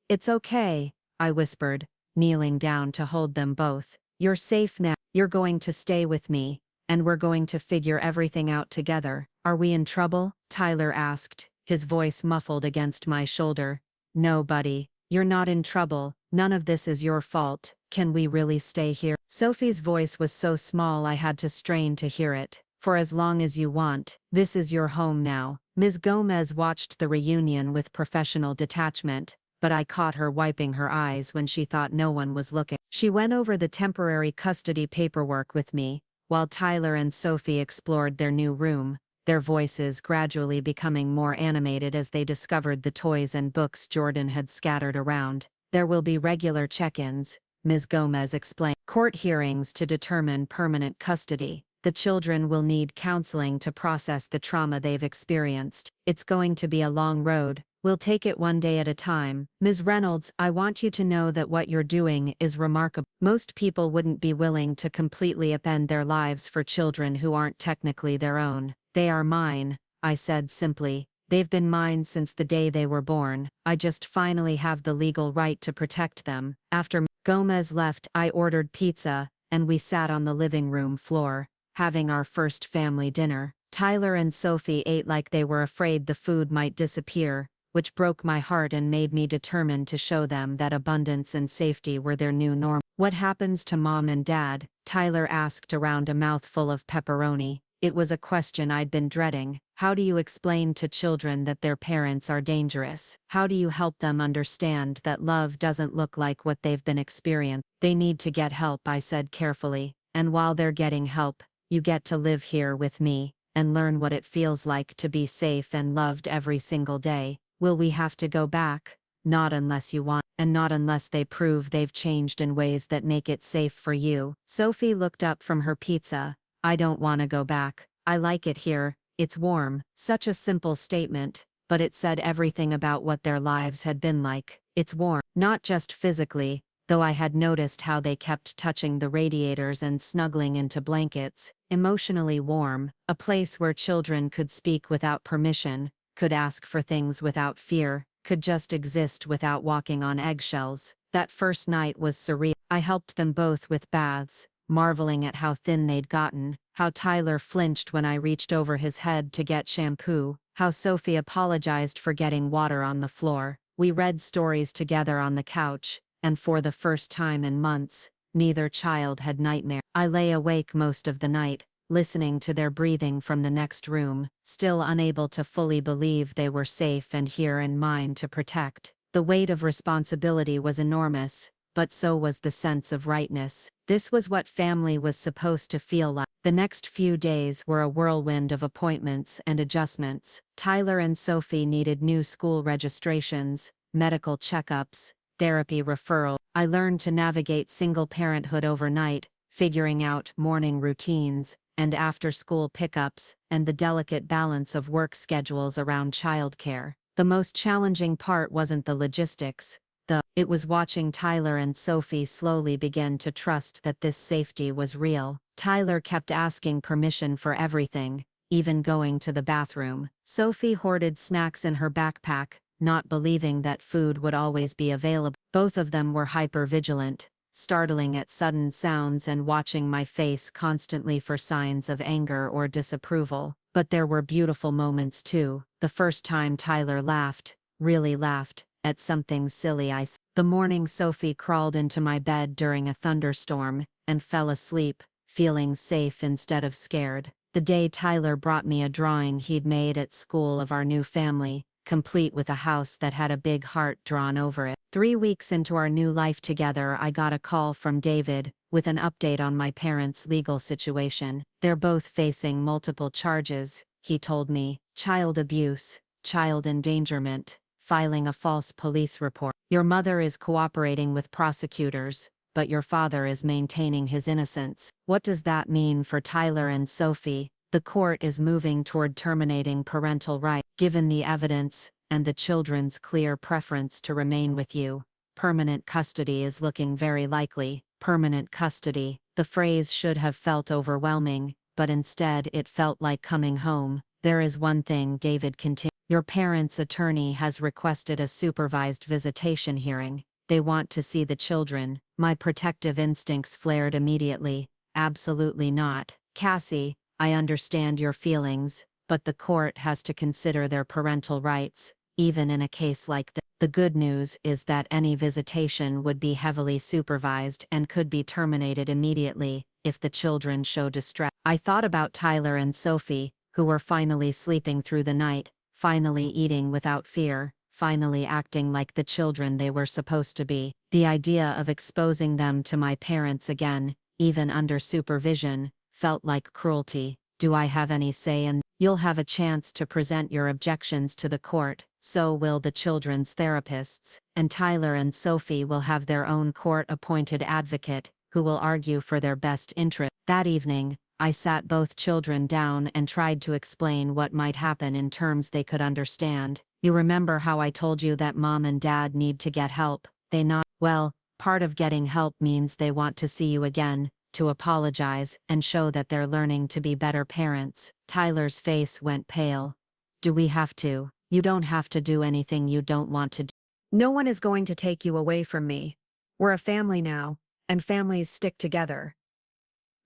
it's okay," I whispered, kneeling down to hold them both. "You're safe now. You're going to stay with me, and we're going to figure everything out together." "Are we in trouble?" Tyler asked, his voice muffled against my shoulder. "No, buddy. You're not in trouble. None of this is your fault. Can we really stay here?" Sophie's voice was so small I had to strain to hear it. "For as long as you want. This is your home now." Ms. Gomez watched the reunion with professional detachment, but I caught her wiping her eyes when she thought no one was looking. She went over the temporary custody paperwork with me, while Tyler and Sophie explored their new room, their voices gradually becoming more animated as they discovered the toys and books Jordan had scattered around. "There will be regular check-ins," Ms. Gomez explained. "Court hearings to determine permanent custody. The children will need counseling to process the trauma they've experienced. It's going to be a long road. We'll take it one day at a time." "Ms. Reynolds, I want you to know that what you're doing is remarkable. Most people wouldn't be willing to completely upend their lives for children who aren't technically their own." "They are mine," I said simply. "They've been mine since the day they were born. I just finally have the legal right to protect them." After Gomez left, I ordered pizza, and we sat on the living room floor, having our first family dinner. Tyler and Sophie ate like they were afraid the food might disappear, which broke my heart and made me determined to show them that abundance and safety were their new norm. "What happens to Mom and Dad?" Tyler asked around a mouthful of pepperoni. It was a question I'd been dreading. "How do you explain to children that their parents are dangerous? How do you help them understand that love doesn't look like what they've been experiencing?" "They need to get help," I said carefully. "And while they're getting help, you get to live here with me, and learn what it feels like to be safe and loved every single day. Will we have to go back? Not unless you want, and not unless they prove they've changed in ways that make it safe for you." Sophie looked up from her pizza. "I don't want to go back. I like it here. It's warm." Such a simple statement, but it said everything about what their lives had been like. It's warm, not just physically, though I had noticed how they kept touching the radiators and snuggling into blankets. Emotionally warm, a place where children could speak without permission, could ask for things without fear, could just exist without walking on eggshells. That first night was surreal. I helped them both with baths, marveling at how thin they'd gotten, how Tyler flinched when I reached over his head to get shampoo, how Sophie apologized for getting water on the floor. We read stories together on the couch, and for the first time in months, neither child had nightmares. I lay awake most of the night, listening to their breathing from the next room, still unable to fully believe they were safe and here in mine to protect. The weight of responsibility was enormous, but so was the sense of rightness. This was what family was supposed to feel like. The next few days were a whirlwind of appointments and adjustments. Tyler and Sophie needed new school registrations, medical checkups, therapy referral. I learned to navigate single parenthood overnight, figuring out morning routines, and after-school pickups, and the delicate balance of work schedules around childcare. The most challenging part wasn't the logistics, though. It was watching Tyler and Sophie slowly begin to trust that this safety was real. Tyler kept asking permission for everything, even going to the bathroom. Sophie hoarded snacks in her backpack, not believing that food would always be available. Both of them were hyper-vigilant, startling at sudden sounds and watching my face constantly for signs of anger or disapproval. But there were beautiful moments too. The first time Tyler laughed, really laughed, at something silly I said. The morning Sophie crawled into my bed during a thunderstorm and fell asleep, feeling safe instead of scared. The day Tyler brought me a drawing he'd made at school of our new family, complete with a house that had a big heart drawn over it. 3 weeks into our new life together, I got a call from David with an update on my parents' legal situation. They're both facing multiple charges, he told me: child abuse, child endangerment, filing a false police report. Your mother is cooperating with prosecutors, but your father is maintaining his innocence. What does that mean for Tyler and Sophie? The court is moving toward terminating parental rights. Given the evidence, and the children's clear preference to remain with you, permanent custody is looking very likely. Permanent custody. The phrase should have felt overwhelming, but instead it felt like coming home. There is one thing, David continued. Your parents' attorney has requested a supervised visitation hearing. They want to see the children. My protective instincts flared immediately. Absolutely not. Cassie, I understand your feelings, but the court has to consider their parental rights, even in a case like this. The good news is that any visitation would be heavily supervised and could be terminated immediately if the children show distress. I thought about Tyler and Sophie, who were finally sleeping through the night, finally eating without fear, finally acting like the children they were supposed to be. The idea of exposing them to my parents again, even under supervision, felt like cruelty. Do I have any say in? You'll have a chance to present your objections to the court, so will the children's therapists, and Tyler and Sophie will have their own court-appointed advocate, who will argue for their best interest. That evening, I sat both children down and tried to explain what might happen in terms they could understand. You remember how I told you that Mom and Dad need to get help? They not. Well, part of getting help means they want to see you again, to apologize and show that they're learning to be better parents. Tyler's face went pale. Do we have to? You don't have to do anything you don't want to do. No one is going to take you away from me. We're a family now, and families stick together.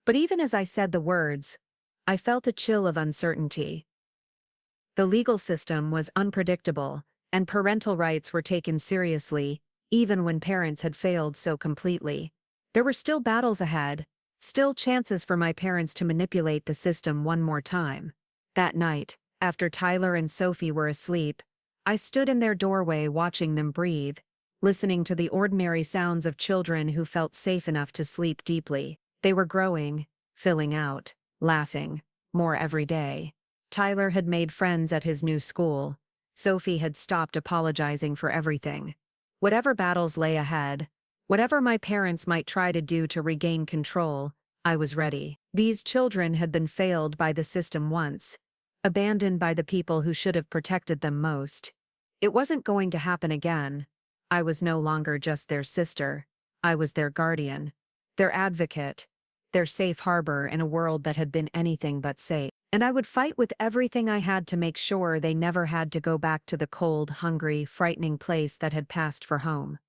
But even as I said the words, I felt a chill of uncertainty. The legal system was unpredictable, and parental rights were taken seriously, even when parents had failed so completely. There were still battles ahead, still chances for my parents to manipulate the system one more time. That night, after Tyler and Sophie were asleep, I stood in their doorway watching them breathe, listening to the ordinary sounds of children who felt safe enough to sleep deeply. They were growing, filling out, laughing, more every day. Tyler had made friends at his new school. Sophie had stopped apologizing for everything. Whatever battles lay ahead, whatever my parents might try to do to regain control, I was ready. These children had been failed by the system once, abandoned by the people who should have protected them most. It wasn't going to happen again. I was no longer just their sister. I was their guardian, their advocate, their safe harbor in a world that had been anything but safe. And I would fight with everything I had to make sure they never had to go back to the cold, hungry, frightening place that had passed for home.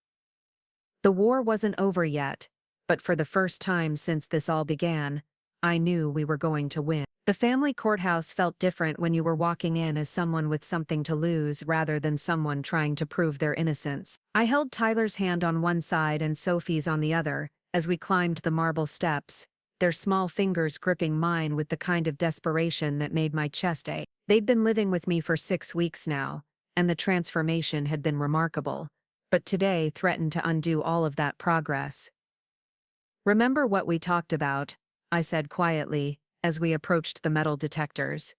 The war wasn't over yet, but for the first time since this all began, I knew we were going to win. The family courthouse felt different when you were walking in as someone with something to lose rather than someone trying to prove their innocence. I held Tyler's hand on one side and Sophie's on the other, as we climbed the marble steps, their small fingers gripping mine with the kind of desperation that made my chest ache. They'd been living with me for 6 weeks now, and the transformation had been remarkable, but today threatened to undo all of that progress. Remember what we talked about, I said quietly, as we approached the metal detectors.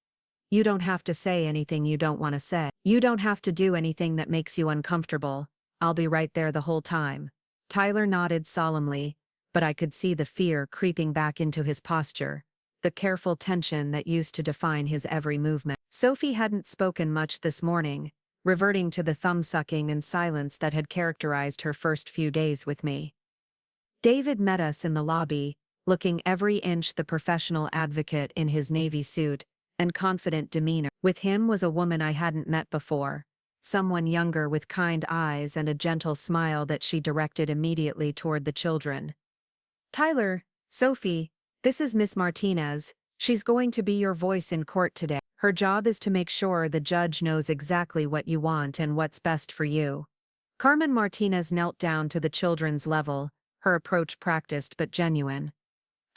You don't have to say anything you don't want to say. You don't have to do anything that makes you uncomfortable. I'll be right there the whole time. Tyler nodded solemnly, but I could see the fear creeping back into his posture, the careful tension that used to define his every movement. Sophie hadn't spoken much this morning, reverting to the thumb-sucking and silence that had characterized her first few days with me. David met us in the lobby, looking every inch the professional advocate in his navy suit and confident demeanor. With him was a woman I hadn't met before, someone younger with kind eyes and a gentle smile that she directed immediately toward the children. "Tyler, Sophie, this is Miss Martinez. She's going to be your voice in court today. Her job is to make sure the judge knows exactly what you want and what's best for you." Carmen Martinez knelt down to the children's level, her approach practiced but genuine.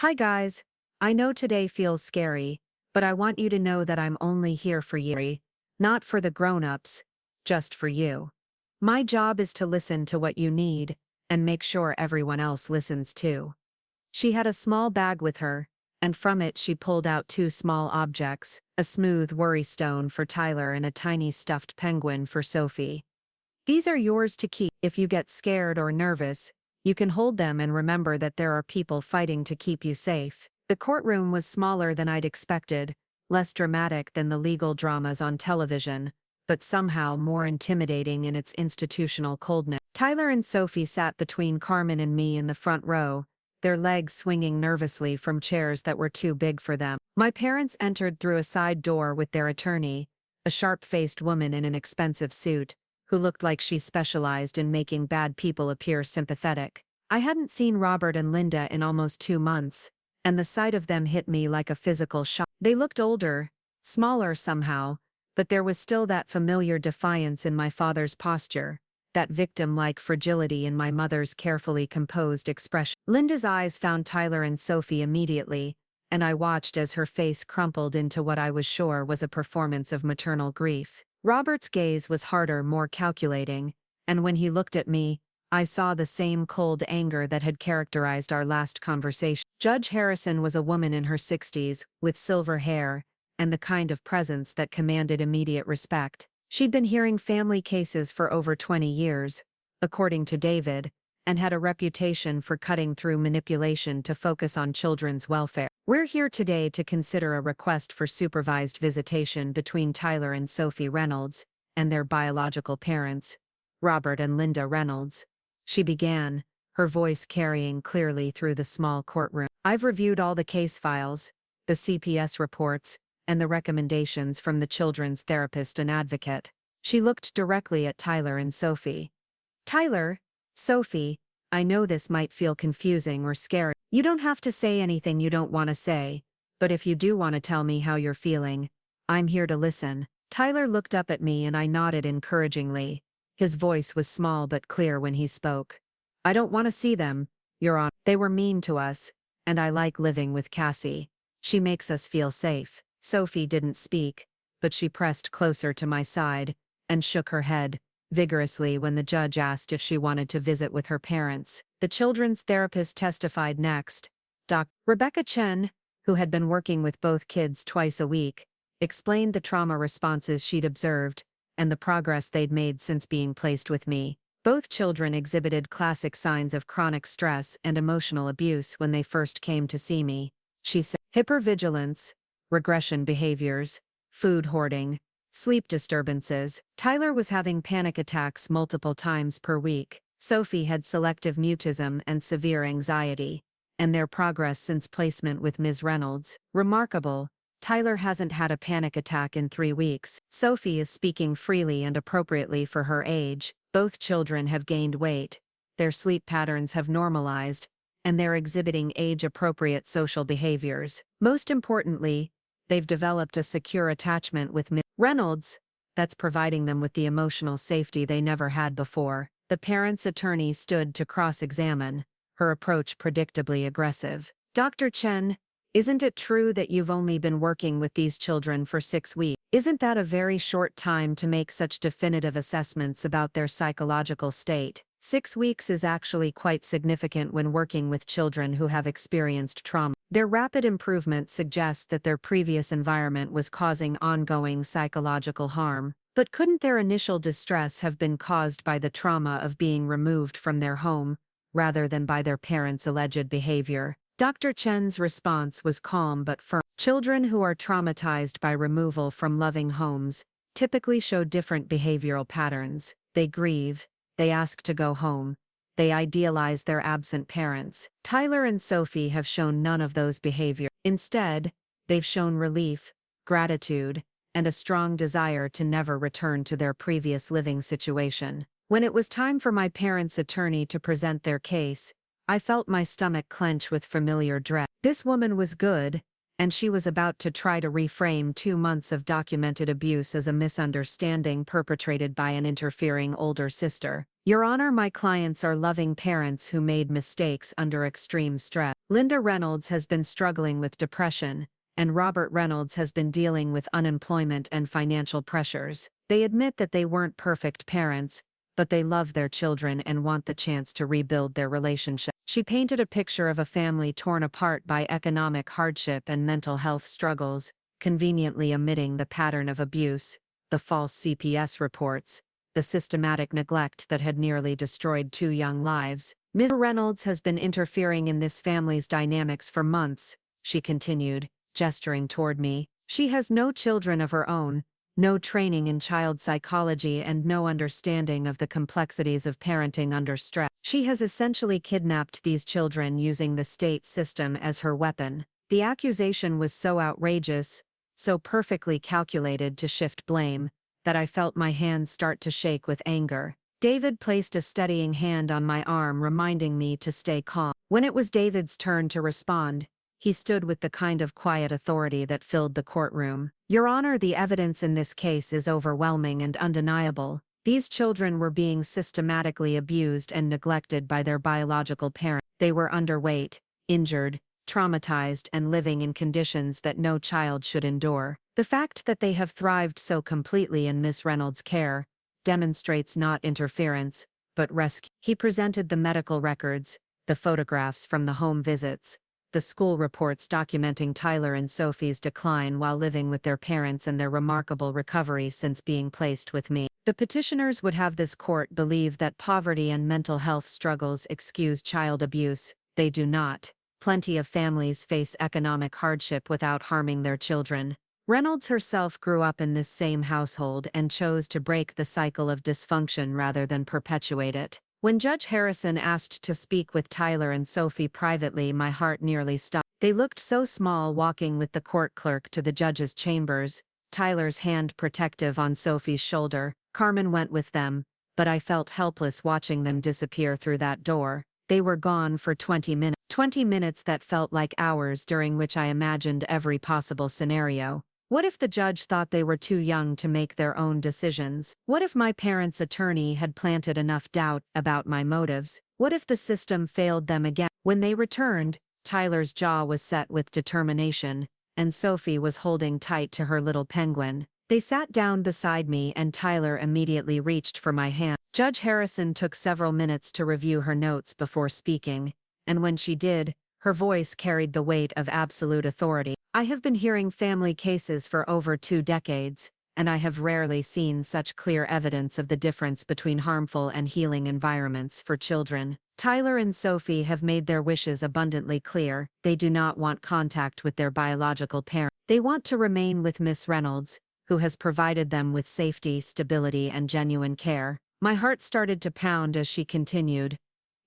"Hi guys, I know today feels scary, but I want you to know that I'm only here for you, not for the grown-ups, just for you. My job is to listen to what you need and make sure everyone else listens too." She had a small bag with her, and from it she pulled out two small objects, a smooth worry stone for Tyler and a tiny stuffed penguin for Sophie. "These are yours to keep. If you get scared or nervous, you can hold them and remember that there are people fighting to keep you safe." The courtroom was smaller than I'd expected, less dramatic than the legal dramas on television, but somehow more intimidating in its institutional coldness. Tyler and Sophie sat between Carmen and me in the front row, their legs swinging nervously from chairs that were too big for them. My parents entered through a side door with their attorney, a sharp-faced woman in an expensive suit, who looked like she specialized in making bad people appear sympathetic. I hadn't seen Robert and Linda in almost 2 months, and the sight of them hit me like a physical shock. They looked older, smaller somehow, but there was still that familiar defiance in my father's posture, that victim-like fragility in my mother's carefully composed expression. Linda's eyes found Tyler and Sophie immediately, and I watched as her face crumpled into what I was sure was a performance of maternal grief. Robert's gaze was harder, more calculating, and when he looked at me, I saw the same cold anger that had characterized our last conversation. Judge Harrison was a woman in her 60s, with silver hair, and the kind of presence that commanded immediate respect. She'd been hearing family cases for over 20 years, according to David, and had a reputation for cutting through manipulation to focus on children's welfare. "We're here today to consider a request for supervised visitation between Tyler and Sophie Reynolds and their biological parents, Robert and Linda Reynolds," she began, her voice carrying clearly through the small courtroom. "I've reviewed all the case files, the CPS reports, and the recommendations from the children's therapist and advocate." She looked directly at Tyler and Sophie. "Tyler, Sophie, I know this might feel confusing or scary. You don't have to say anything you don't want to say, but if you do want to tell me how you're feeling, I'm here to listen." Tyler looked up at me and I nodded encouragingly. His voice was small but clear when he spoke. "I don't want to see them, Your Honor. They were mean to us, and I like living with Cassie. She makes us feel safe." Sophie didn't speak, but she pressed closer to my side and shook her head vigorously when the judge asked if she wanted to visit with her parents. The children's therapist testified next. Dr. Rebecca Chen, who had been working with both kids twice a week, explained the trauma responses she'd observed and the progress they'd made since being placed with me. Both children exhibited classic signs of chronic stress and emotional abuse when they first came to see me. She said, "Hypervigilance, regression behaviors, food hoarding, sleep disturbances." Tyler was having panic attacks multiple times per week. Sophie had selective mutism and severe anxiety, and their progress since placement with Ms. Reynolds. Remarkable, Tyler hasn't had a panic attack in 3 weeks. Sophie is speaking freely and appropriately for her age. Both children have gained weight, their sleep patterns have normalized, and they're exhibiting age-appropriate social behaviors. Most importantly, they've developed a secure attachment with Ms. Reynolds that's providing them with the emotional safety they never had before. The parents' attorney stood to cross-examine, her approach predictably aggressive. "Dr. Chen, isn't it true that you've only been working with these children for 6 weeks? Isn't that a very short time to make such definitive assessments about their psychological state? 6 weeks is actually quite significant when working with children who have experienced trauma. Their rapid improvement suggests that their previous environment was causing ongoing psychological harm. But couldn't their initial distress have been caused by the trauma of being removed from their home, rather than by their parents' alleged behavior?" Dr. Chen's response was calm but firm. "Children who are traumatized by removal from loving homes typically show different behavioral patterns. They grieve, they ask to go home, they idealize their absent parents. Tyler and Sophie have shown none of those behaviors. Instead, they've shown relief, gratitude, and a strong desire to never return to their previous living situation. When it was time for my parents' attorney to present their case, I felt my stomach clench with familiar dread. This woman was good, and she was about to try to reframe 2 months of documented abuse as a misunderstanding perpetrated by an interfering older sister. Your Honor, my clients are loving parents who made mistakes under extreme stress. Linda Reynolds has been struggling with depression, and Robert Reynolds has been dealing with unemployment and financial pressures. They admit that they weren't perfect parents, but they love their children and want the chance to rebuild their relationship. She painted a picture of a family torn apart by economic hardship and mental health struggles, conveniently omitting the pattern of abuse, the false CPS reports, the systematic neglect that had nearly destroyed 2 young lives. Ms. Reynolds has been interfering in this family's dynamics for months, she continued, gesturing toward me. She has no children of her own, no training in child psychology, and no understanding of the complexities of parenting under stress. She has essentially kidnapped these children using the state system as her weapon. The accusation was so outrageous, so perfectly calculated to shift blame, that I felt my hands start to shake with anger. David placed a steadying hand on my arm, reminding me to stay calm. When it was David's turn to respond, he stood with the kind of quiet authority that filled the courtroom. Your Honor, the evidence in this case is overwhelming and undeniable. These children were being systematically abused and neglected by their biological parents. They were underweight, injured, traumatized, and living in conditions that no child should endure. The fact that they have thrived so completely in Miss Reynolds' care demonstrates not interference, but rescue. He presented the medical records, the photographs from the home visits, the school reports documenting Tyler and Sophie's decline while living with their parents and their remarkable recovery since being placed with me. The petitioners would have this court believe that poverty and mental health struggles excuse child abuse. They do not. Plenty of families face economic hardship without harming their children. Reynolds herself grew up in this same household and chose to break the cycle of dysfunction rather than perpetuate it. When Judge Harrison asked to speak with Tyler and Sophie privately, my heart nearly stopped. They looked so small walking with the court clerk to the judge's chambers, Tyler's hand protective on Sophie's shoulder. Carmen went with them, but I felt helpless watching them disappear through that door. They were gone for 20 minutes. 20 minutes that felt like hours, during which I imagined every possible scenario. What if the judge thought they were too young to make their own decisions? What if my parents' attorney had planted enough doubt about my motives? What if the system failed them again? When they returned, Tyler's jaw was set with determination, and Sophie was holding tight to her little penguin. They sat down beside me and Tyler immediately reached for my hand. Judge Harrison took several minutes to review her notes before speaking, and when she did, her voice carried the weight of absolute authority. I have been hearing family cases for over 2 decades, and I have rarely seen such clear evidence of the difference between harmful and healing environments for children. Tyler and Sophie have made their wishes abundantly clear. They do not want contact with their biological parent. They want to remain with Miss Reynolds, who has provided them with safety, stability, and genuine care. My heart started to pound as she continued.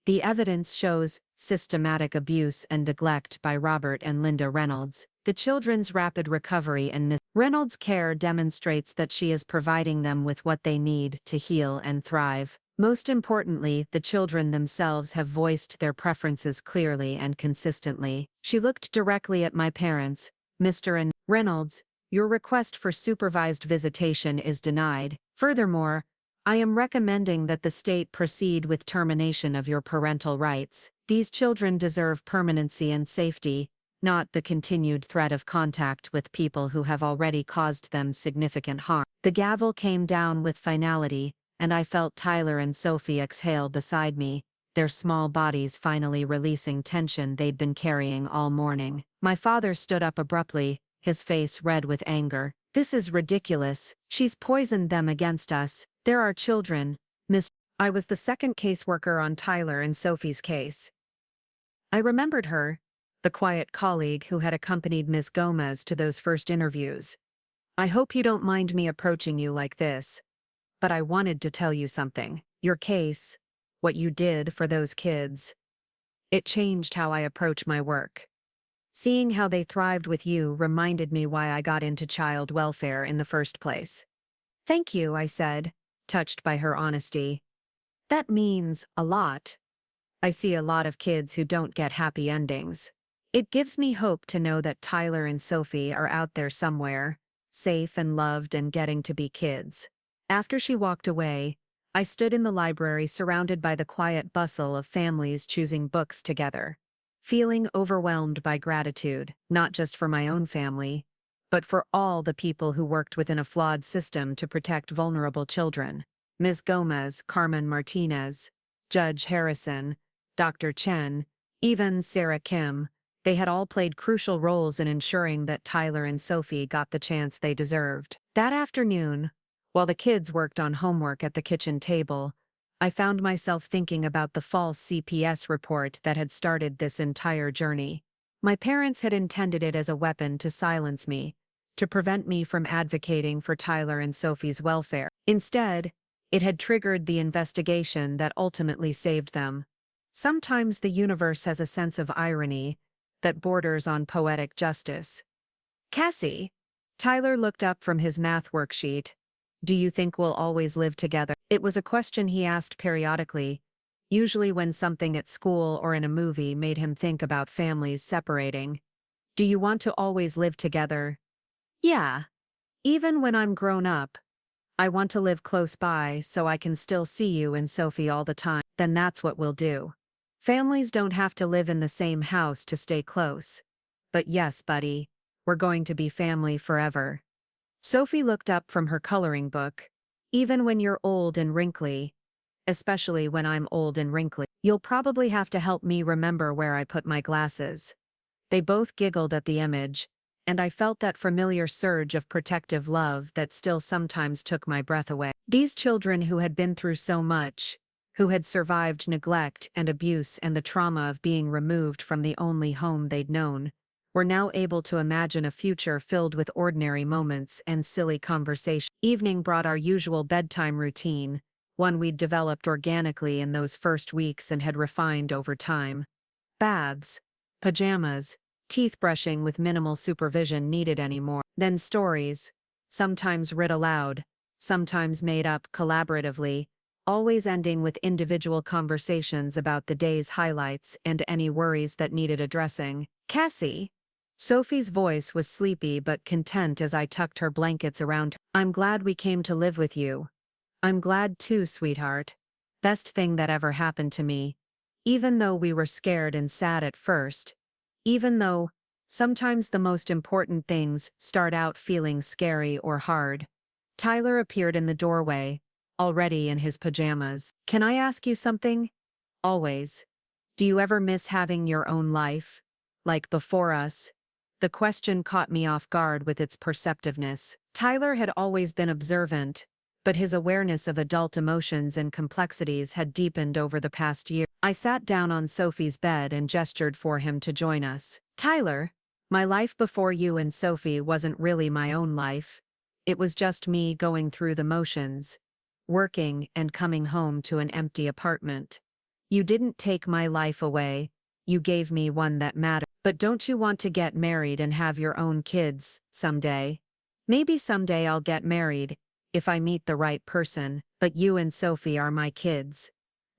The evidence shows systematic abuse and neglect by Robert and Linda Reynolds. The children's rapid recovery and Miss Reynolds' care demonstrates that she is providing them with what they need to heal and thrive. Most importantly, the children themselves have voiced their preferences clearly and consistently. She looked directly at my parents. Mr. and Reynolds, your request for supervised visitation is denied. Furthermore, I am recommending that the state proceed with termination of your parental rights. These children deserve permanency and safety, not the continued threat of contact with people who have already caused them significant harm. The gavel came down with finality, and I felt Tyler and Sophie exhale beside me, their small bodies finally releasing tension they'd been carrying all morning. My father stood up abruptly, his face red with anger. This is ridiculous. She's poisoned them against us. They're our children, Miss. I was the second caseworker on Tyler and Sophie's case. I remembered her, the quiet colleague who had accompanied Ms. Gomez to those first interviews. I hope you don't mind me approaching you like this, but I wanted to tell you something. Your case, what you did for those kids, it changed how I approach my work. Seeing how they thrived with you reminded me why I got into child welfare in the first place. Thank you, I said, touched by her honesty. That means a lot. I see a lot of kids who don't get happy endings. It gives me hope to know that Tyler and Sophie are out there somewhere, safe and loved and getting to be kids. After she walked away, I stood in the library surrounded by the quiet bustle of families choosing books together, feeling overwhelmed by gratitude, not just for my own family, but for all the people who worked within a flawed system to protect vulnerable children. Ms. Gomez, Carmen Martinez, Judge Harrison, Dr. Chen, even Sarah Kim, they had all played crucial roles in ensuring that Tyler and Sophie got the chance they deserved. That afternoon, while the kids worked on homework at the kitchen table, I found myself thinking about the false CPS report that had started this entire journey. My parents had intended it as a weapon to silence me, to prevent me from advocating for Tyler and Sophie's welfare. Instead, it had triggered the investigation that ultimately saved them. Sometimes the universe has a sense of irony that borders on poetic justice. Cassie, Tyler looked up from his math worksheet. Do you think we'll always live together? It was a question he asked periodically, usually when something at school or in a movie made him think about families separating. Do you want to always live together? Yeah. Even when I'm grown up. I want to live close by so I can still see you and Sophie all the time. Then that's what we'll do. Families don't have to live in the same house to stay close. But yes, buddy, we're going to be family forever. Sophie looked up from her coloring book. Even when you're old and wrinkly, especially when I'm old and wrinkly, you'll probably have to help me remember where I put my glasses. They both giggled at the image, and I felt that familiar surge of protective love that still sometimes took my breath away. These children who had been through so much, who had survived neglect and abuse and the trauma of being removed from the only home they'd known, were now able to imagine a future filled with ordinary moments and silly conversation. Evening brought our usual bedtime routine, one we'd developed organically in those first weeks and had refined over time. Baths, pajamas, teeth brushing with minimal supervision needed anymore. Then stories, sometimes read aloud, sometimes made up collaboratively, always ending with individual conversations about the day's highlights and any worries that needed addressing. Cassie. Sophie's voice was sleepy but content as I tucked her blankets around her. I'm glad we came to live with you. I'm glad too, sweetheart. Best thing that ever happened to me. Even though we were scared and sad at first. Even though, sometimes the most important things start out feeling scary or hard. Tyler appeared in the doorway, already in his pajamas. Can I ask you something? Always. Do you ever miss having your own life? Like before us? The question caught me off guard with its perceptiveness. Tyler had always been observant, but his awareness of adult emotions and complexities had deepened over the past year. I sat down on Sophie's bed and gestured for him to join us. Tyler, my life before you and Sophie wasn't really my own life. It was just me going through the motions, working and coming home to an empty apartment. You didn't take my life away, you gave me one that mattered. But don't you want to get married and have your own kids someday? Maybe someday I'll get married, if I meet the right person, but you and Sophie are my kids.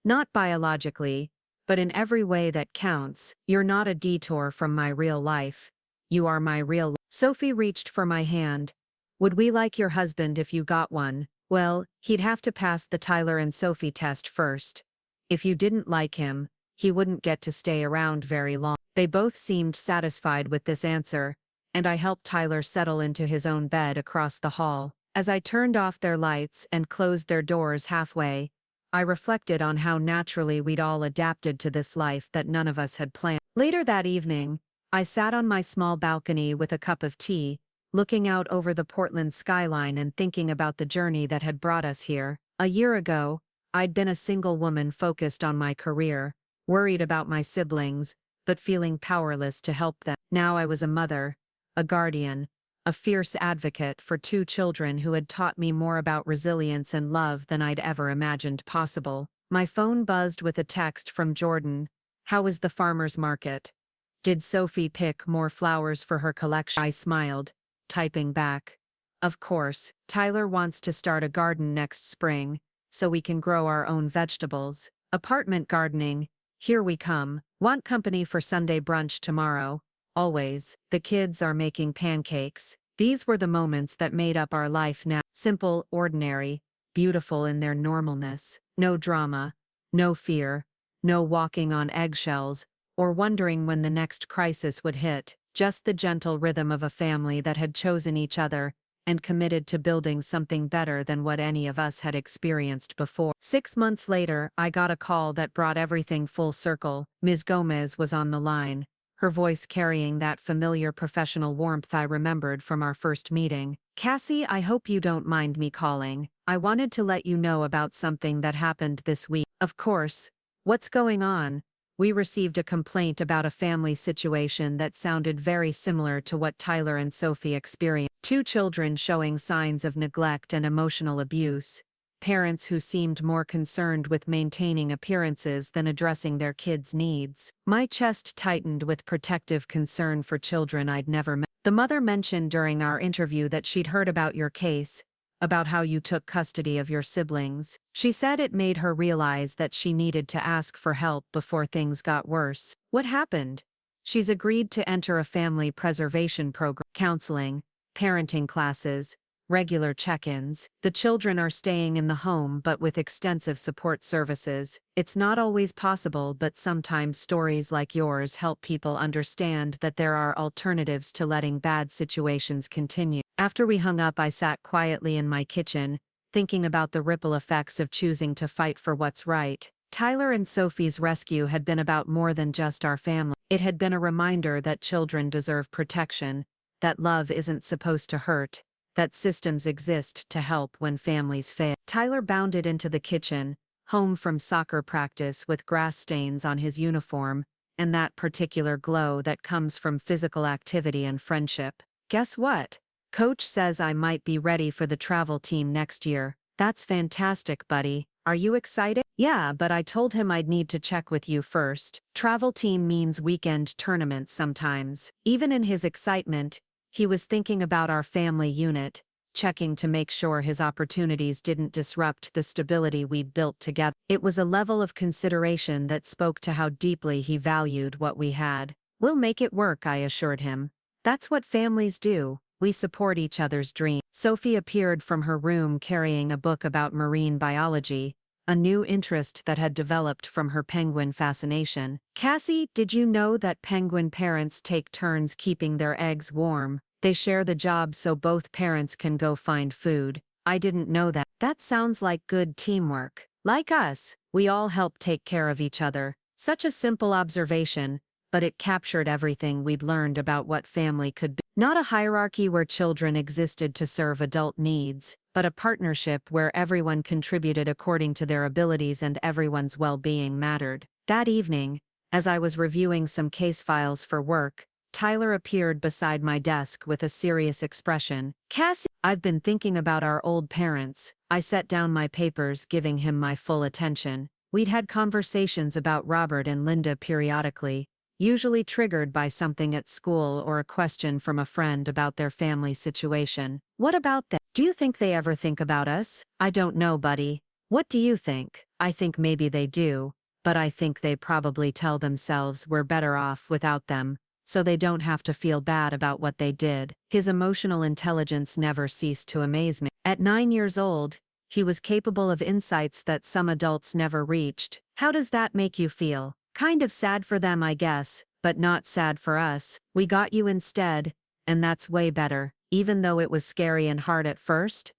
Not biologically, but in every way that counts. You're not a detour from my real life. You are my real life. Sophie reached for my hand. Would we like your husband if you got one? Well, he'd have to pass the Tyler and Sophie test first. If you didn't like him, he wouldn't get to stay around very long. They both seemed satisfied with this answer, and I helped Tyler settle into his own bed across the hall. As I turned off their lights and closed their doors halfway, I reflected on how naturally we'd all adapted to this life that none of us had planned. Later that evening, I sat on my small balcony with a cup of tea, looking out over the Portland skyline and thinking about the journey that had brought us here. A year ago, I'd been a single woman focused on my career, worried about my siblings, but feeling powerless to help them. Now I was a mother, a guardian, a fierce advocate for two children who had taught me more about resilience and love than I'd ever imagined possible. My phone buzzed with a text from Jordan. How was the farmer's market? Did Sophie pick more flowers for her collection? I smiled, typing back. Of course, Tyler wants to start a garden next spring, so we can grow our own vegetables. Apartment gardening, here we come. Want company for Sunday brunch tomorrow? Always. The kids are making pancakes. These were the moments that made up our life now. Simple, ordinary, beautiful in their normalness. No drama, no fear, no walking on eggshells, or wondering when the next crisis would hit. Just the gentle rhythm of a family that had chosen each other and committed to building something better than what any of us had experienced before. 6 months later, I got a call that brought everything full circle. Ms. Gomez was on the line, her voice carrying that familiar professional warmth I remembered from our first meeting. Cassie, I hope you don't mind me calling. I wanted to let you know about something that happened this week. Of course. What's going on? We received a complaint about a family situation that sounded very similar to what Tyler and Sophie experienced. Two children showing signs of neglect and emotional abuse. Parents who seemed more concerned with maintaining appearances than addressing their kids' needs. My chest tightened with protective concern for children I'd never met. The mother mentioned during our interview that she'd heard about your case, about how you took custody of your siblings. She said it made her realize that she needed to ask for help before things got worse. What happened? She's agreed to enter a family preservation program, counseling, parenting classes, regular check-ins. The children are staying in the home but with extensive support services. It's not always possible, but sometimes stories like yours help people understand that there are alternatives to letting bad situations continue. After we hung up, I sat quietly in my kitchen, thinking about the ripple effects of choosing to fight for what's right. Tyler and Sophie's rescue had been about more than just our family. It had been a reminder that children deserve protection, that love isn't supposed to hurt, that systems exist to help when families fail. Tyler bounded into the kitchen, home from soccer practice with grass stains on his uniform, and that particular glow that comes from physical activity and friendship. Guess what? Coach says I might be ready for the travel team next year. That's fantastic, buddy. Are you excited? Yeah, but I told him I'd need to check with you first. Travel team means weekend tournaments sometimes. Even in his excitement, he was thinking about our family unit, checking to make sure his opportunities didn't disrupt the stability we'd built together. It was a level of consideration that spoke to how deeply he valued what we had. We'll make it work, I assured him. That's what families do. We support each other's dreams. Sophie appeared from her room carrying a book about marine biology, a new interest that had developed from her penguin fascination. Cassie, did you know that penguin parents take turns keeping their eggs warm? They share the job so both parents can go find food. I didn't know that. That sounds like good teamwork. Like us, we all help take care of each other. Such a simple observation, but it captured everything we'd learned about what family could be. Not a hierarchy where children existed to serve adult needs, but a partnership where everyone contributed according to their abilities and everyone's well-being mattered. That evening, as I was reviewing some case files for work, Tyler appeared beside my desk with a serious expression. Cassie, I've been thinking about our old parents. I set down my papers, giving him my full attention. We'd had conversations about Robert and Linda periodically, usually triggered by something at school or a question from a friend about their family situation. What about them? Do you think they ever think about us? I don't know, buddy. What do you think? I think maybe they do, but I think they probably tell themselves we're better off without them, so they don't have to feel bad about what they did. His emotional intelligence never ceased to amaze me. At 9 years old, he was capable of insights that some adults never reached. How does that make you feel? Kind of sad for them, I guess, but not sad for us. We got you instead, and that's way better, even though it was scary and hard at first.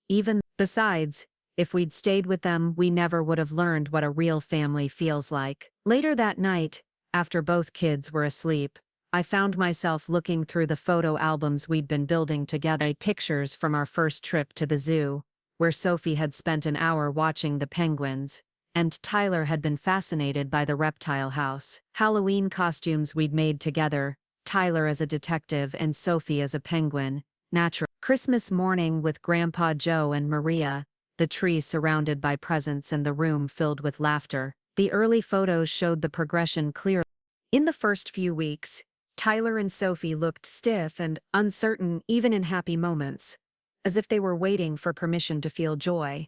Besides, if we'd stayed with them, we never would have learned what a real family feels like. Later that night, after both kids were asleep, I found myself looking through the photo albums we'd been building together. Pictures from our first trip to the zoo, where Sophie had spent an hour watching the penguins, and Tyler had been fascinated by the reptile house. Halloween costumes we'd made together, Tyler as a detective and Sophie as a penguin, natural. Christmas morning with Grandpa Joe and Maria, the tree surrounded by presents and the room filled with laughter. The early photos showed the progression clearly. In the first few weeks, Tyler and Sophie looked stiff and uncertain even in happy moments, as if they were waiting for permission to feel joy.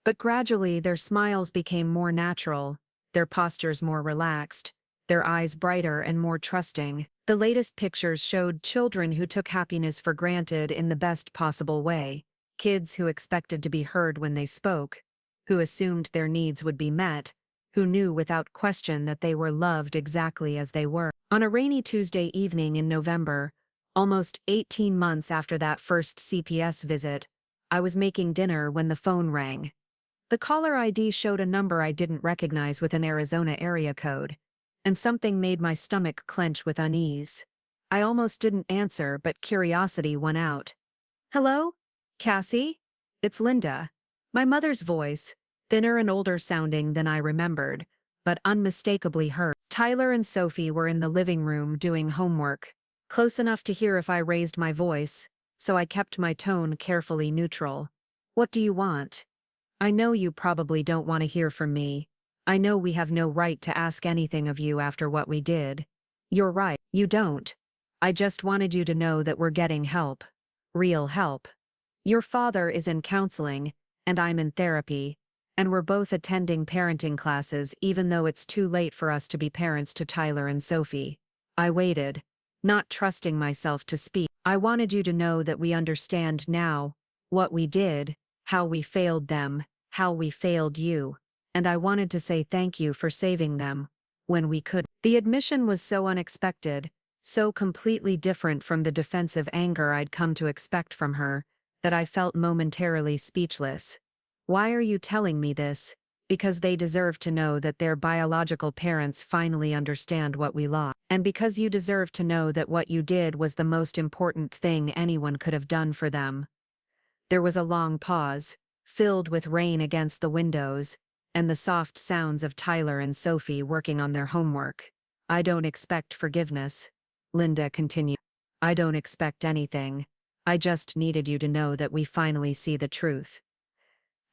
But gradually their smiles became more natural, their postures more relaxed, their eyes brighter and more trusting. The latest pictures showed children who took happiness for granted in the best possible way, kids who expected to be heard when they spoke, who assumed their needs would be met, who knew without question that they were loved exactly as they were. On a rainy Tuesday evening in November, almost 18 months after that first CPS visit, I was making dinner when the phone rang. The caller ID showed a number I didn't recognize with an Arizona area code, and something made my stomach clench with unease. I almost didn't answer, but curiosity won out. "Hello? Cassie? It's Linda." My mother's voice, thinner and older sounding than I remembered, but unmistakably her. Tyler and Sophie were in the living room doing homework, close enough to hear if I raised my voice, so I kept my tone carefully neutral. "What do you want? I know you probably don't want to hear from me. I know we have no right to ask anything of you after what we did." "You're right, you don't. I just wanted you to know that we're getting help. Real help. Your father is in counseling, and I'm in therapy, and we're both attending parenting classes even though it's too late for us to be parents to Tyler and Sophie." I waited, not trusting myself to speak. "I wanted you to know that we understand now what we did, how we failed them, how we failed you, and I wanted to say thank you for saving them when we could." The admission was so unexpected, so completely different from the defensive anger I'd come to expect from her, that I felt momentarily speechless. "Why are you telling me this?" "Because they deserve to know that their biological parents finally understand what we lost. And because you deserve to know that what you did was the most important thing anyone could have done for them." There was a long pause, filled with rain against the windows, and the soft sounds of Tyler and Sophie working on their homework. "I don't expect forgiveness," Linda continued. "I don't expect anything. I just needed you to know that we finally see the truth."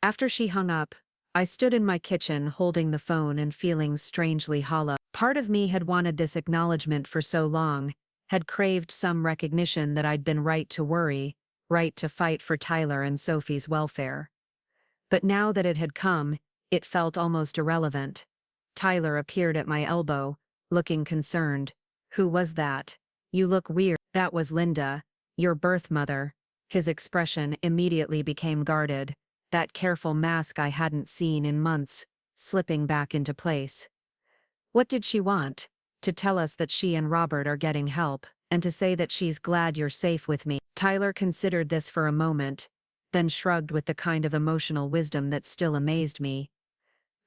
After she hung up, I stood in my kitchen holding the phone and feeling strangely hollow. Part of me had wanted this acknowledgement for so long, had craved some recognition that I'd been right to worry, right to fight for Tyler and Sophie's welfare. But now that it had come, it felt almost irrelevant. Tyler appeared at my elbow, looking concerned. "Who was that? You look weird." "That was Linda, your birth mother." His expression immediately became guarded, that careful mask I hadn't seen in months, slipping back into place. "What did she want?" "To tell us that she and Robert are getting help, and to say that she's glad you're safe with me." Tyler considered this for a moment, then shrugged with the kind of emotional wisdom that still amazed me.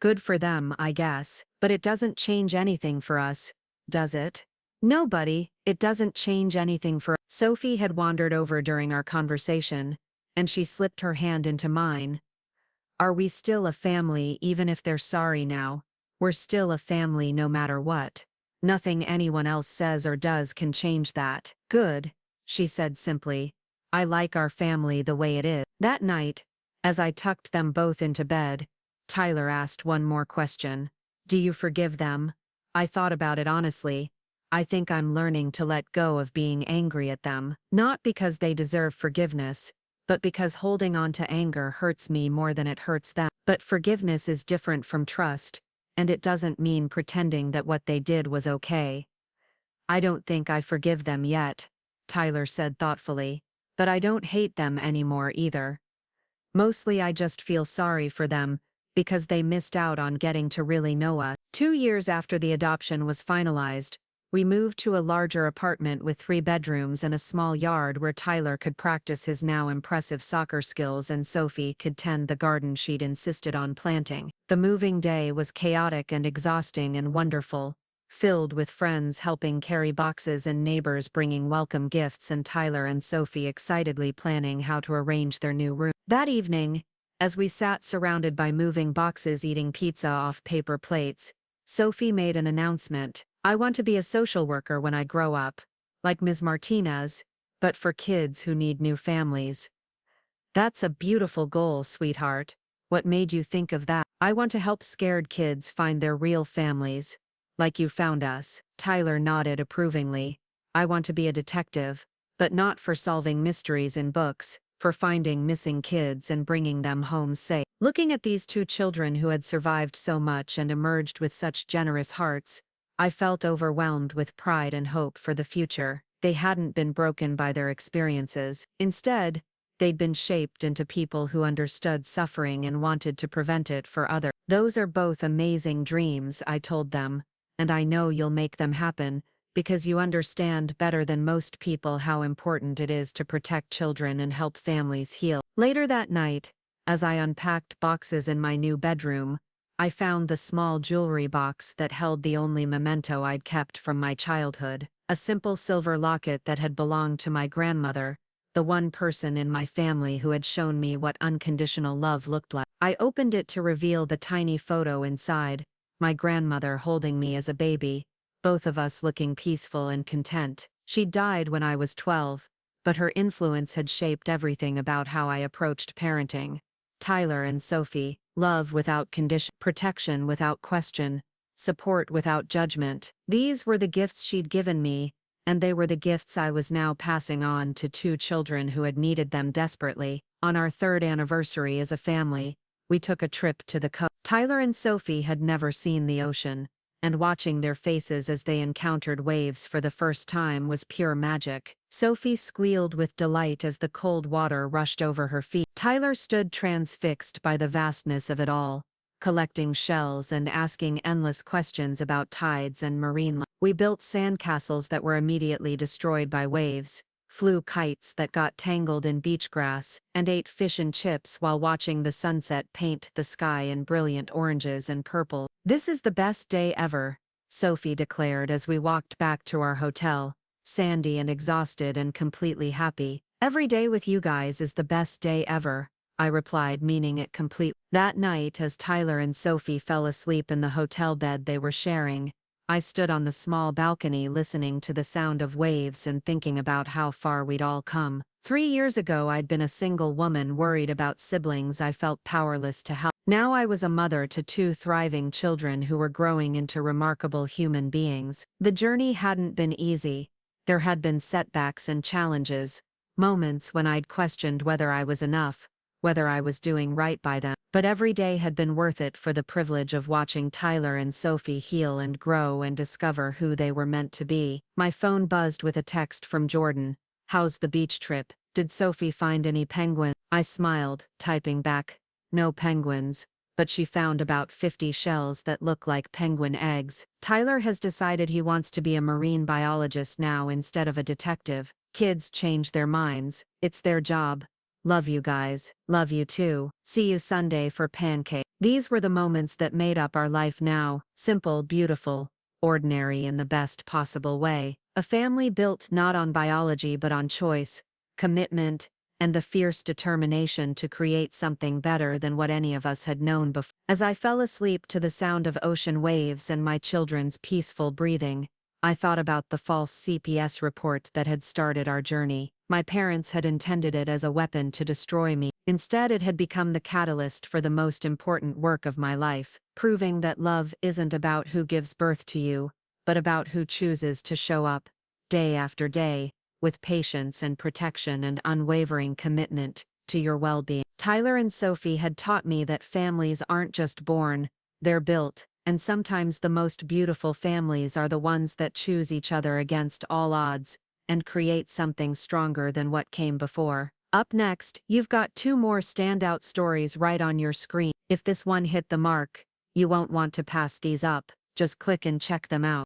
"Good for them, I guess, but it doesn't change anything for us, does it?" "Nobody, it doesn't change anything for." Sophie had wandered over during our conversation, and she slipped her hand into mine. "Are we still a family even if they're sorry now? We're still a family no matter what. Nothing anyone else says or does can change that." "Good," she said simply. "I like our family the way it is." That night, as I tucked them both into bed, Tyler asked one more question. "Do you forgive them?" I thought about it honestly. I think I'm learning to let go of being angry at them. Not because they deserve forgiveness, but because holding on to anger hurts me more than it hurts them. But forgiveness is different from trust, and it doesn't mean pretending that what they did was okay. "I don't think I forgive them yet," Tyler said thoughtfully, "but I don't hate them anymore either. Mostly I just feel sorry for them, because they missed out on getting to really know us." 2 years after the adoption was finalized, we moved to a larger apartment with 3 bedrooms and a small yard where Tyler could practice his now impressive soccer skills and Sophie could tend the garden she'd insisted on planting. The moving day was chaotic and exhausting and wonderful, filled with friends helping carry boxes and neighbors bringing welcome gifts and Tyler and Sophie excitedly planning how to arrange their new room. That evening, as we sat surrounded by moving boxes eating pizza off paper plates, Sophie made an announcement. "I want to be a social worker when I grow up, like Ms. Martinez, but for kids who need new families. That's a beautiful goal, sweetheart. What made you think of that? I want to help scared kids find their real families. Like you found us. Tyler nodded approvingly. I want to be a detective, but not for solving mysteries in books, for finding missing kids and bringing them home safe. Looking at these two children who had survived so much and emerged with such generous hearts, I felt overwhelmed with pride and hope for the future. They hadn't been broken by their experiences. Instead, they'd been shaped into people who understood suffering and wanted to prevent it for others. Those are both amazing dreams, I told them, and I know you'll make them happen, because you understand better than most people how important it is to protect children and help families heal. Later that night, as I unpacked boxes in my new bedroom, I found the small jewelry box that held the only memento I'd kept from my childhood, a simple silver locket that had belonged to my grandmother, the one person in my family who had shown me what unconditional love looked like. I opened it to reveal the tiny photo inside, my grandmother holding me as a baby, both of us looking peaceful and content. She died when I was 12, but her influence had shaped everything about how I approached parenting. Tyler and Sophie, love without condition, protection without question, support without judgment. These were the gifts she'd given me, and they were the gifts I was now passing on to two children who had needed them desperately. On our third anniversary as a family, we took a trip to the coast. Tyler and Sophie had never seen the ocean, and watching their faces as they encountered waves for the first time was pure magic. Sophie squealed with delight as the cold water rushed over her feet. Tyler stood transfixed by the vastness of it all, collecting shells and asking endless questions about tides and marine life. We built sandcastles that were immediately destroyed by waves, flew kites that got tangled in beach grass, and ate fish and chips while watching the sunset paint the sky in brilliant oranges and purple. "This is the best day ever," Sophie declared as we walked back to our hotel, sandy and exhausted and completely happy. "Every day with you guys is the best day ever," I replied, meaning it completely. That night, as Tyler and Sophie fell asleep in the hotel bed they were sharing, I stood on the small balcony listening to the sound of waves and thinking about how far we'd all come. 3 years ago I'd been a single woman worried about siblings I felt powerless to help. Now I was a mother to two thriving children who were growing into remarkable human beings. The journey hadn't been easy. There had been setbacks and challenges, moments when I'd questioned whether I was enough, whether I was doing right by them. But every day had been worth it for the privilege of watching Tyler and Sophie heal and grow and discover who they were meant to be. My phone buzzed with a text from Jordan. "How's the beach trip? Did Sophie find any penguins?" I smiled, typing back, "No penguins, but she found about 50 shells that look like penguin eggs." Tyler has decided he wants to be a marine biologist now instead of a detective. Kids change their minds. It's their job. Love you guys. Love you too. See you Sunday for pancake. These were the moments that made up our life now. Simple, beautiful, ordinary in the best possible way. A family built not on biology but on choice, commitment, and the fierce determination to create something better than what any of us had known before. As I fell asleep to the sound of ocean waves and my children's peaceful breathing, I thought about the false CPS report that had started our journey. My parents had intended it as a weapon to destroy me. Instead, it had become the catalyst for the most important work of my life, proving that love isn't about who gives birth to you, but about who chooses to show up, day after day, with patience and protection and unwavering commitment to your well-being. Tyler and Sophie had taught me that families aren't just born, they're built, and sometimes the most beautiful families are the ones that choose each other against all odds, and create something stronger than what came before. Up next, you've got two more standout stories right on your screen. If this one hit the mark, you won't want to pass these up. Just click and check them out.